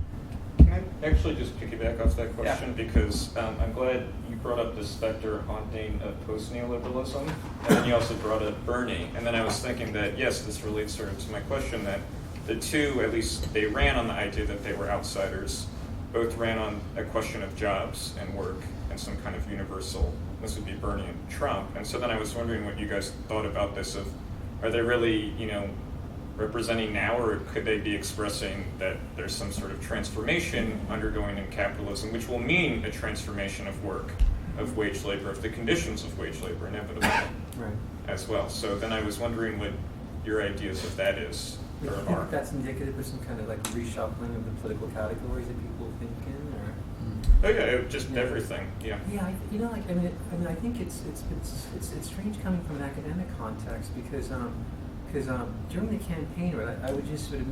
Can I actually just piggyback off that question? Yeah. Because I'm glad you brought up the specter haunting of post-neoliberalism, and then you also brought up Bernie, and then I was thinking that, yes, this relates sort of to my question, that the two, at least they ran on the idea that they were outsiders, both ran on a question of jobs and work and some kind of universal, this would be Bernie and Trump, and so then I was wondering what you guys thought about this, of, are they really, representing now, or could they be expressing that there's some sort of transformation undergoing in capitalism, which will mean a transformation of work, of wage labor, of the conditions of wage labor, inevitably, Right. as well. So then I was wondering what your ideas of that is, Do or you think are. that's indicative of some kind of, like, reshuffling of the political categories that people think in, or? Oh yeah, just everything, yeah. Yeah, I think it's strange coming from an academic context, because during the campaign, right, I would just sort of,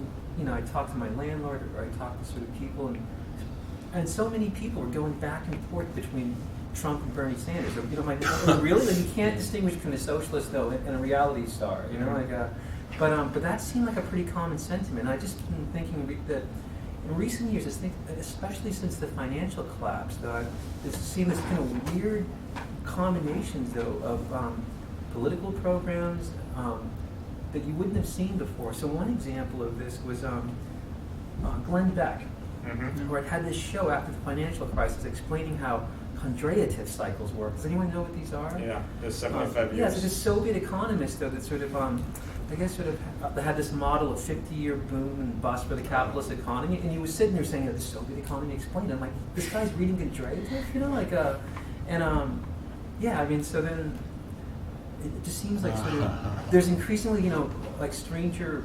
I talk to my landlord, or I talk to sort of people, and so many people were going back and forth between Trump and Bernie Sanders. Really, like, you can't distinguish between a socialist though and a reality star, but that seemed like a pretty common sentiment. I just been thinking that in recent years, especially since the financial collapse, though, I've seen this kind of weird combinations though of political programs that you wouldn't have seen before. So one example of this was Glenn Beck, where it had this show after the financial crisis explaining how Kondratiev cycles work. Does anyone know what these are? Yeah, the 75 years. Yeah, so this Soviet economist, though, that sort of, they had this model of 50-year boom and bust for the capitalist economy, and he was sitting there saying, the Soviet economy explained it. I'm like, this guy's reading Kondratiev, so then it just seems like sort of, there's increasingly, like, stranger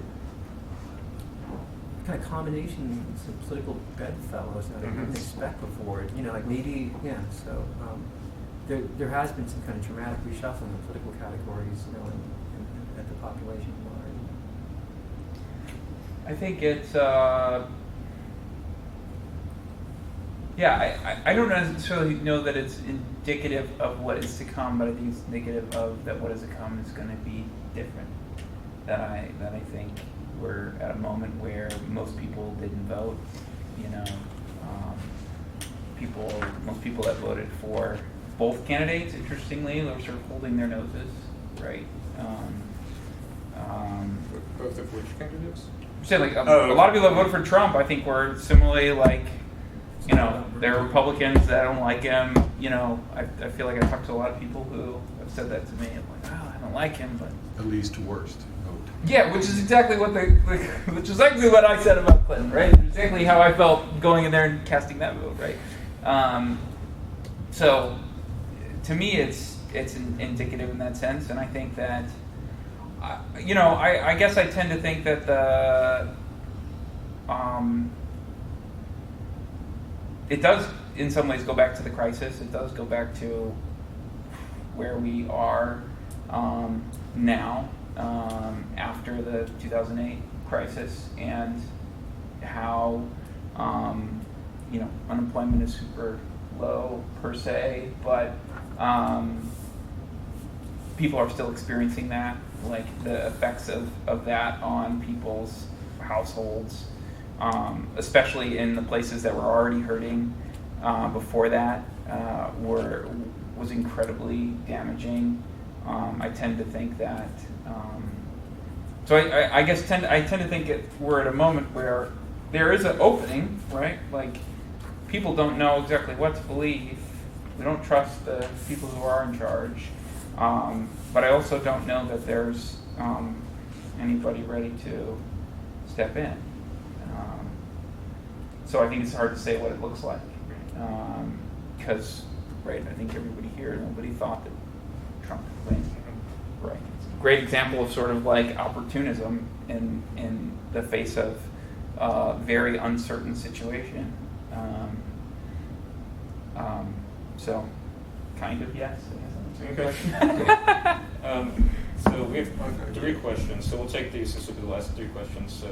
kind of combinations of political bedfellows that I didn't expect before. So there has been some kind of dramatic reshuffling of political categories, at the population large. I think it's, I don't necessarily know that it's indicative of what is to come, but I think it's indicative of that what is to come is going to be different. That I think we're at a moment where most people didn't vote. Most people that voted for both candidates, interestingly, were sort of holding their noses, right? Both of which candidates? I'm saying, like, a lot of people that voted for Trump, I think, were similarly, like, they're Republicans that don't like him. I feel like I talked to a lot of people who have said that to me. I'm like, I don't like him, but At least worst vote. yeah, which is exactly what I said about Clinton, right? Exactly how I felt going in there and casting that vote, right? So, to me, it's indicative in that sense, and I think that I guess I tend to think that it does in some ways go back to the crisis. It does go back to where we are now after the 2008 crisis, and how unemployment is super low per se, but people are still experiencing that, like the effects of that on people's households, especially in the places that were already hurting before that, was incredibly damaging. I tend to think that. So I guess I tend to think we're at a moment where there is an opening, right? Like, people don't know exactly what to believe. We don't trust the people who are in charge. But I also don't know that there's anybody ready to step in. So I think it's hard to say what it looks like. Because, right, I think everybody here, nobody thought that Trump would win. Right. It's a great example of sort of like opportunism in the face of a very uncertain situation. So, kind of yes. Okay. So we have 3 questions. So we'll take these. This will be the last 3 questions. So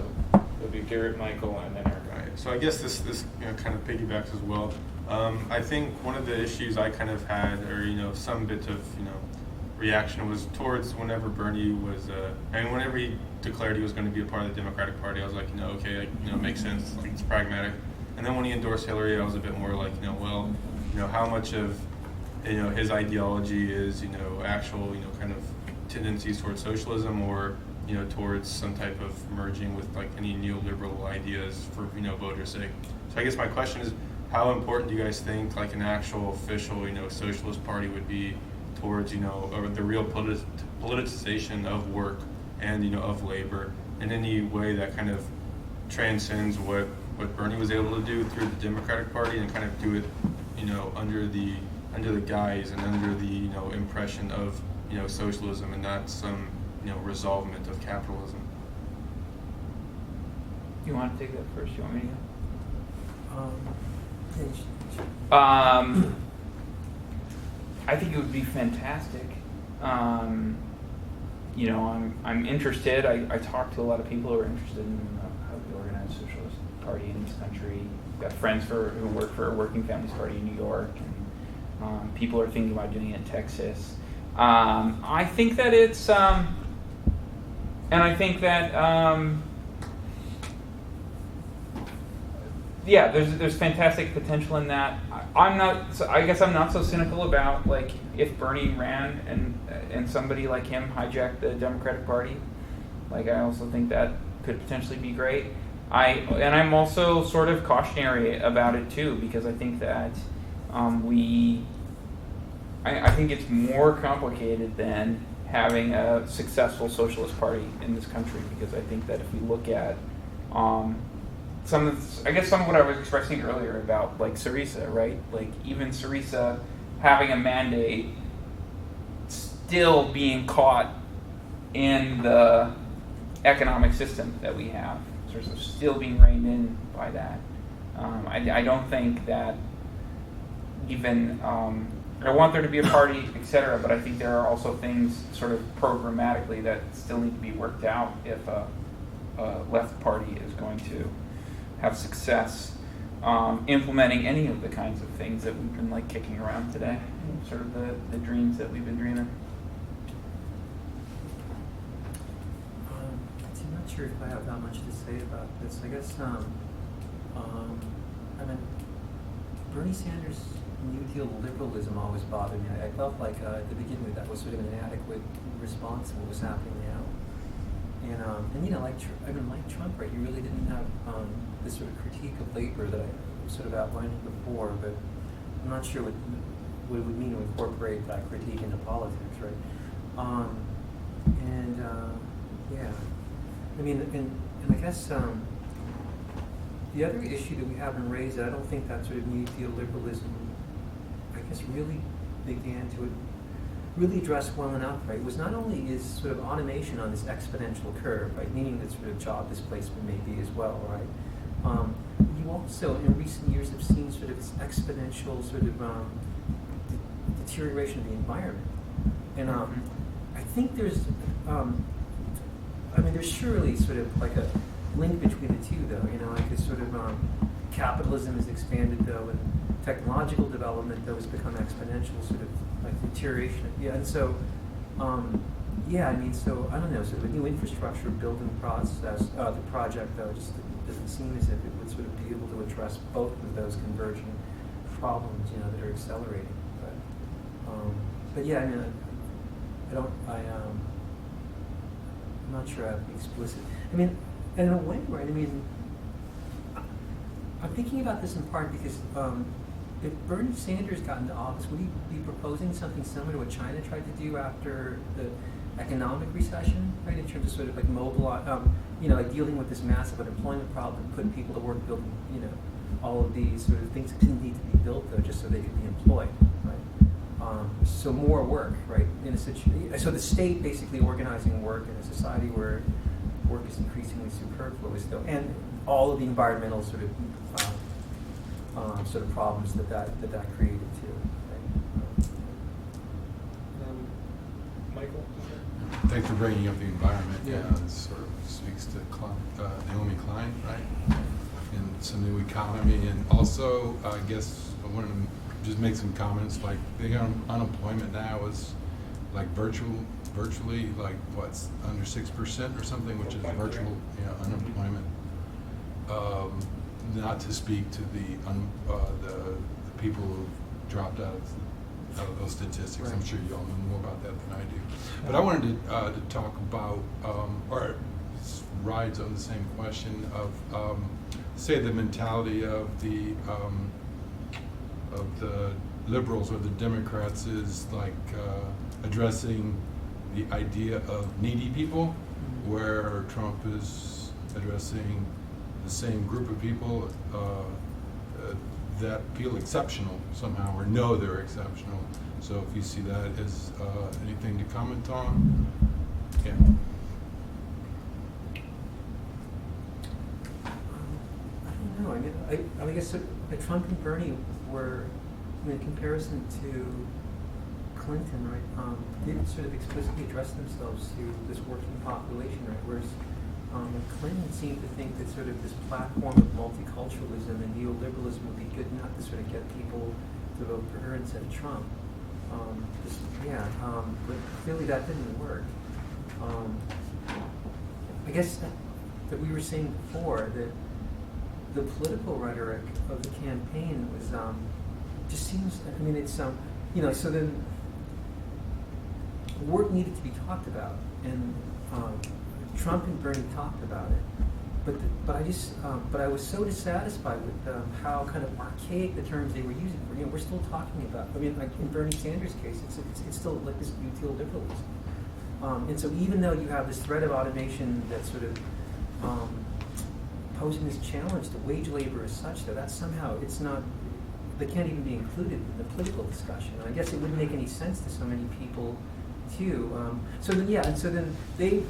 it'll be Garrett, Michael, and then Eric. Right. So I guess this kind of piggybacks as well. I think one of the issues I kind of had, or some bit of reaction, was towards whenever Bernie was, whenever he declared he was going to be a part of the Democratic Party, I was like, okay, makes sense, like, it's pragmatic. And then when he endorsed Hillary, I was a bit more like, how much of his ideology is actual kind of tendencies towards socialism, or towards some type of merging with like any neoliberal ideas for voters' sake. So I guess my question is, how important do you guys think like an actual official socialist party would be towards or the real politicization of work and of labor in any way that kind of transcends what Bernie was able to do through the Democratic Party, and kind of do it under the guise and under the impression of socialism, and not some resolvement of capitalism. You want to take that first? You want me to go? I think it would be fantastic. I'm interested. I talk to a lot of people who are interested in how we organize a socialist party in this country. I've got friends who work for a working families party in New York, and people are thinking about doing it in Texas. I think that it's, and I think that, there's fantastic potential in that. I guess I'm not so cynical about like if Bernie ran and somebody like him hijacked the Democratic Party. Like, I also think that could potentially be great. I'm also sort of cautionary about it too, because I think that I think it's more complicated than having a successful socialist party in this country, because I think that if we look at some of what I was expressing earlier about like Syriza, right? Like, even Syriza having a mandate, still being caught in the economic system that we have, sort of still being reined in by that. I don't think that even I want there to be a party, etc., but I think there are also things sort of programmatically that still need to be worked out if a left party is going to have success implementing any of the kinds of things that we've been like kicking around today, sort of the dreams that we've been dreaming. I'm not sure if I have that much to say about this. I guess, Bernie Sanders' New Deal liberalism always bothered me. I felt like at the beginning that was sort of an inadequate response to what was happening now. And like Trump, right? You really didn't have this sort of critique of labor that I was sort of outlining before, but I'm not sure what it would mean to incorporate that critique into politics, right? And I guess the other issue that we haven't raised, I don't think that sort of New Deal liberalism, I guess, really began to really addressed well enough, right, was not only is sort of automation on this exponential curve, right, meaning that sort of job displacement may be as well, right. You also, in recent years, have seen sort of this exponential sort of deterioration of the environment. And I think there's, there's surely sort of like a link between the two, though. You know, like it's sort of capitalism has expanded, though, and technological development, though, has become exponential, sort of like deterioration. Yeah, and so, so I don't know, sort of a new infrastructure building process, the project, though, just doesn't seem as if it would sort of be able to address both of those converging problems, you know, that are accelerating. But yeah, I mean, I'm not sure I have to be explicit. I mean, in a way, right? I mean, I'm thinking about this in part because if Bernie Sanders got into office, would he be proposing something similar to what China tried to do after the economic recession, right? In terms of sort of like mobilize, like dealing with this massive unemployment problem, putting people to work, building, all of these sort of things that didn't need to be built, though, just so they could be employed, right? So more work, right? In a situation, so the state basically organizing work in a society where work is increasingly superfluous, though, and all of the environmental sort of problems that created too. Right? Michael. Thanks for bringing up the environment. Yeah. It sort of speaks to Naomi Klein, right? And some new economy, and also I guess I wanted to just make some comments. Like the unemployment now is like virtually like what's under 6% or something, which is virtual unemployment. Not to speak to the people who dropped out of those statistics. Right. I'm sure you all know more about that than I do. But I wanted to talk about, or rides on the same question of, say, the mentality of the liberals or the Democrats is like addressing the idea of needy people, where Trump is addressing the same group of people that feel exceptional somehow, or know they're exceptional. So if you see that as anything to comment on, yeah. I don't know. I mean, I guess Trump and Bernie were, in comparison to Clinton, right? Didn't sort of explicitly address themselves to this working population, right? Whereas Clinton seemed to think that sort of this platform of multiculturalism and neoliberalism would be good enough to sort of get people to vote for her instead of Trump. But clearly that didn't work. I guess that we were saying before that the political rhetoric of the campaign was just seems. I mean, it's so then work needed to be talked about, and Trump and Bernie talked about it, but I was so dissatisfied with how kind of archaic the terms they were using. We're still talking about. I mean, like in Bernie Sanders' case, it's still like this util liberalism, and so even though you have this threat of automation that's sort of posing this challenge to wage labor as such, though, that's somehow it's not. They can't even be included in the political discussion. And I guess it wouldn't make any sense to so many people, too. So then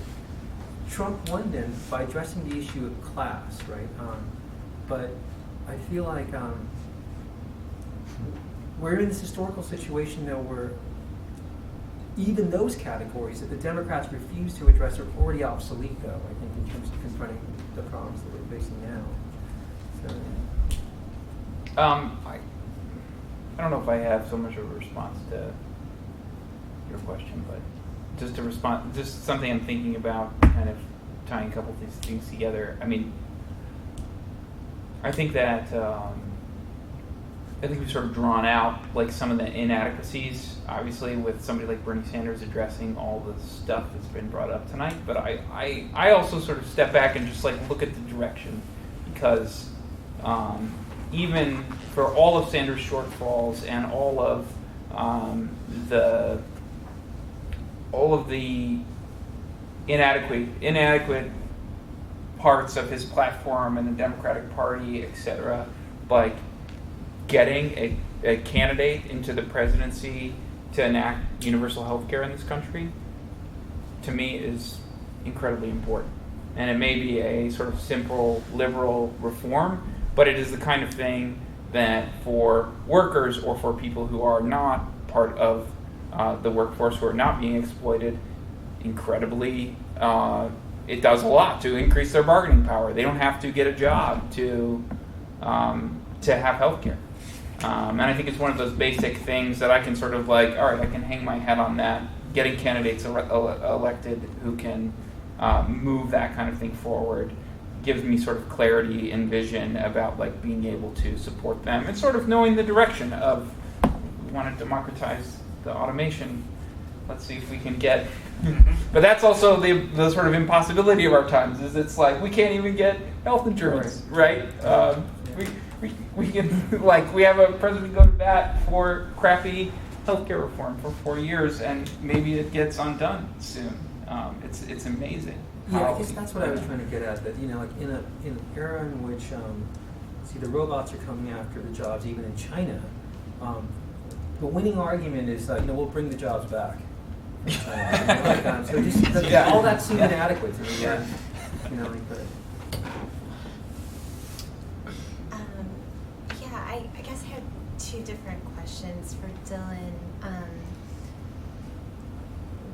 Trump won then by addressing the issue of class, right? But I feel like we're in this historical situation, though, where even those categories that the Democrats refuse to address are already obsolete, though, I think, in terms of confronting the problems that we're facing now. So. I don't know if I have so much of a response to your question, but just to respond, just something I'm thinking about, kind of tying a couple of these things together. I mean, I think that we've sort of drawn out like some of the inadequacies, obviously, with somebody like Bernie Sanders addressing all the stuff that's been brought up tonight. But I also sort of step back and just like look at the direction, because even for all of Sanders' shortfalls and all of the inadequate parts of his platform and the Democratic Party, etc., like getting a candidate into the presidency to enact universal health care in this country, to me, is incredibly important. And it may be a sort of simple liberal reform, but it is the kind of thing that for workers or for people who are not part of the workforce, who are not being exploited, incredibly, it does a lot to increase their bargaining power. They don't have to get a job to have health care. And I think it's one of those basic things that I can sort of like, all right, I can hang my head on that, getting candidates elected who can move that kind of thing forward gives me sort of clarity and vision about like being able to support them and sort of knowing the direction of, we want to democratize the automation. Let's see if we can get, but that's also the sort of impossibility of our times, is it's like we can't even get health insurance, right? We can, like, we have a president go to bat for crappy healthcare reform for 4 years, and maybe it gets undone soon. It's amazing. Yeah, I guess that's what I was trying to get at. That, you know, like in an era in which, see, the robots are coming after the jobs, even in China. The winning argument is, you know, we'll bring the jobs back. So just all that seemed inadequate to me. Yeah. You know, like, but. I guess I had two different questions for Dylan.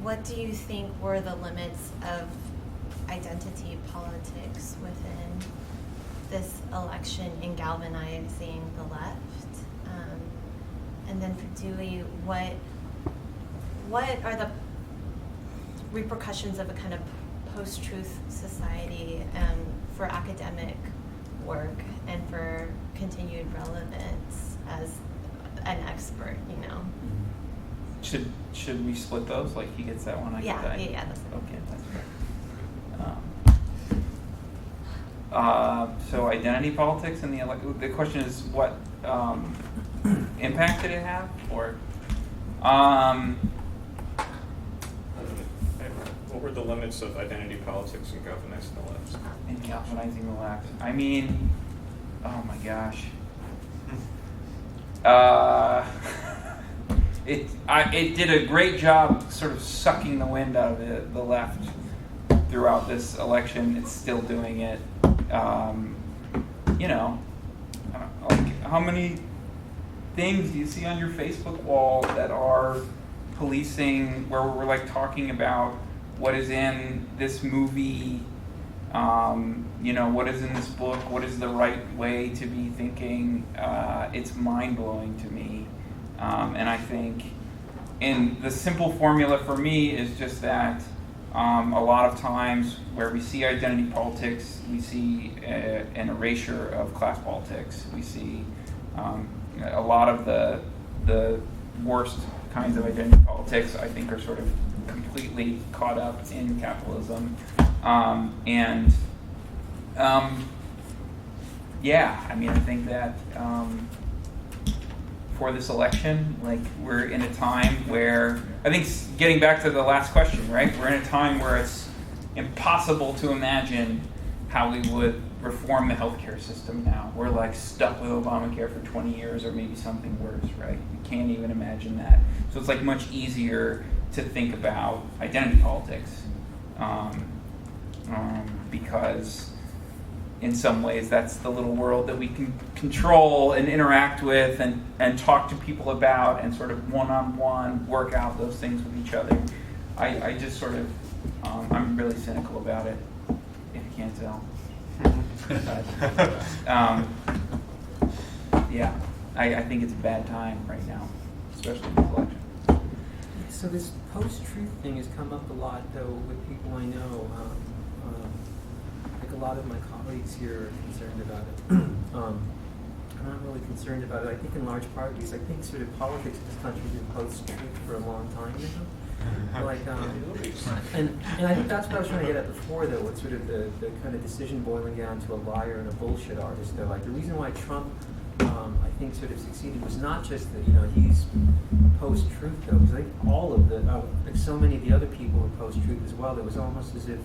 What do you think were the limits of identity politics within this election in galvanizing the left? And then for Dewey, what are the repercussions of a kind of post-truth society for academic work and for continued relevance as an expert, you know? Should we split those? Like he gets that one, I get that? Yeah, that's okay, that's fair. So identity politics and the question is what impact did it have, or what were the limits of identity politics in galvanizing the left? in galvanizing the left? I mean, oh my gosh. It did a great job sort of sucking the wind out of the left throughout this election. It's still doing it. You know, like how many things do you see on your Facebook wall that are policing, where we're like talking about what is in this movie, you know, what is in this book, what is the right way to be thinking. It's mind-blowing to me. And I think the simple formula for me is just that a lot of times where we see identity politics, we see an erasure of class politics. We see a lot of the worst kinds of identity politics, I think, are sort of completely caught up in capitalism. Yeah, I mean, I think that for this election, like, we're in a time where, I think, getting back to the last question, right? We're in a time where it's impossible to imagine how we would reform the healthcare system now. We're like stuck with Obamacare for 20 years or maybe something worse, right? We can't even imagine that. So it's like much easier to think about identity politics because in some ways that's the little world that we can control and interact with and talk to people about and sort of one-on-one work out those things with each other. I just sort of, I'm really cynical about it, if you can't tell. Yeah, I think it's a bad time right now, especially in this election. So this post-truth thing has come up a lot, though, with people I know. Like a lot of my colleagues here are concerned about it. I'm not really concerned about it. I think in large part because I think sort of politics in this country has been post-truth for a long time now. Like, and I think that's what I was trying to get at before, though, with sort of the kind of decision boiling down to a liar and a bullshit artist. Though, like the reason why Trump, I think, sort of succeeded was not just that, you know, he's post-truth, though, because I think all of the, like so many of the other people were post-truth as well. It was almost as if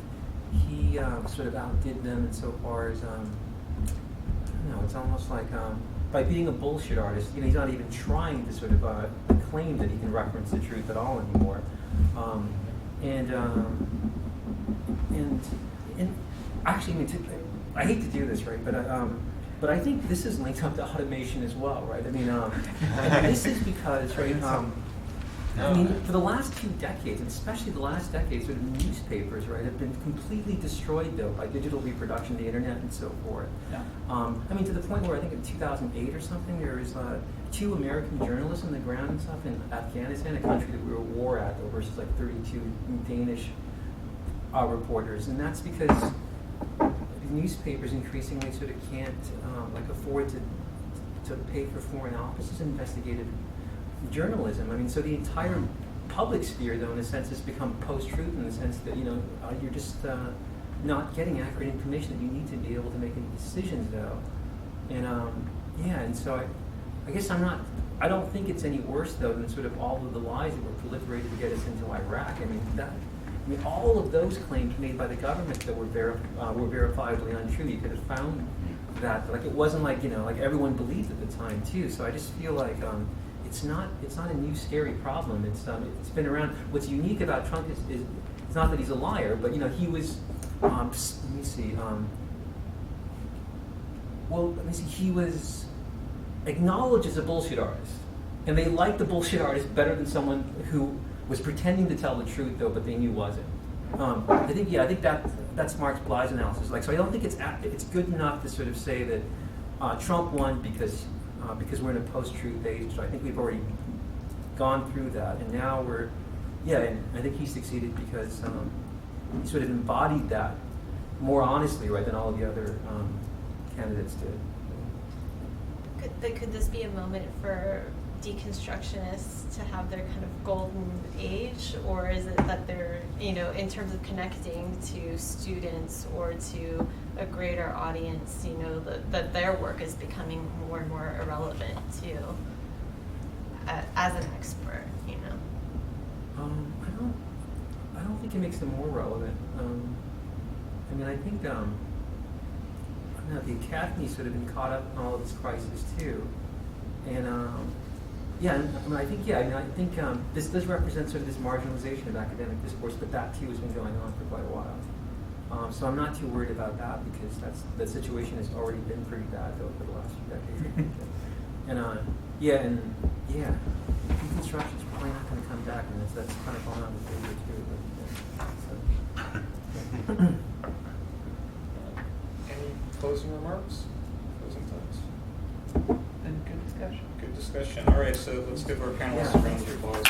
he sort of outdid them insofar as, I don't know, it's almost like by being a bullshit artist, he's not even trying to sort of claim that he can reference the truth at all anymore. And actually, I hate to do this, right? But I think this is linked up to automation as well, right? I mean, and this is because, right? I mean, for the last 2 decades, and especially the last decade, sort of newspapers, right, have been completely destroyed, though, by digital reproduction, the internet, and so forth. Yeah. I mean, to the point where I think in 2008 or something, there was 2 American journalists on the ground and stuff in Afghanistan, a country that we were at war at, though, versus like 32 Danish reporters, and that's because newspapers increasingly sort of can't afford to pay for foreign offices investigative journalism. I mean, so the entire public sphere, though, in a sense, has become post-truth in the sense that you're just not getting accurate information that you need to be able to make any decisions, though. And and so I guess I don't think it's any worse, though, than sort of all of the lies that were proliferated to get us into Iraq. I mean, all of those claims made by the government that were verifiably untrue. You could have found that, like, it wasn't like like everyone believed at the time too. So I just feel like it's not a new scary problem. It's been around. What's unique about Trump is it's not that he's a liar, but he was. Let me see. He was acknowledged as a bullshit artist, and they liked the bullshit artist better than someone who was pretending to tell the truth, though, but they knew wasn't. I think that's Marx Bly's analysis. So I don't think it's good enough to sort of say that Trump won because we're in a post-truth age. So I think we've already gone through that, and now and I think he succeeded because he sort of embodied that more honestly, right, than all of the other candidates did. Could this be a moment for deconstructionists to have their kind of golden age, or is it that they're, in terms of connecting to students or to a greater audience, that their work is becoming more and more irrelevant to as an expert, I don't think it makes them more relevant. I think the academy's sort of been caught up in all of this crisis too, and I think this does represent sort of this marginalization of academic discourse, but that too has been going on for quite a while. So I'm not too worried about that because the situation has already been pretty bad though for the last few decades. Deconstruction is probably not going to come back, and that's kind of going on with paper too. Any closing remarks? Closing thoughts? Then good discussion. Good discussion. All right, so let's give our panelists a round of applause.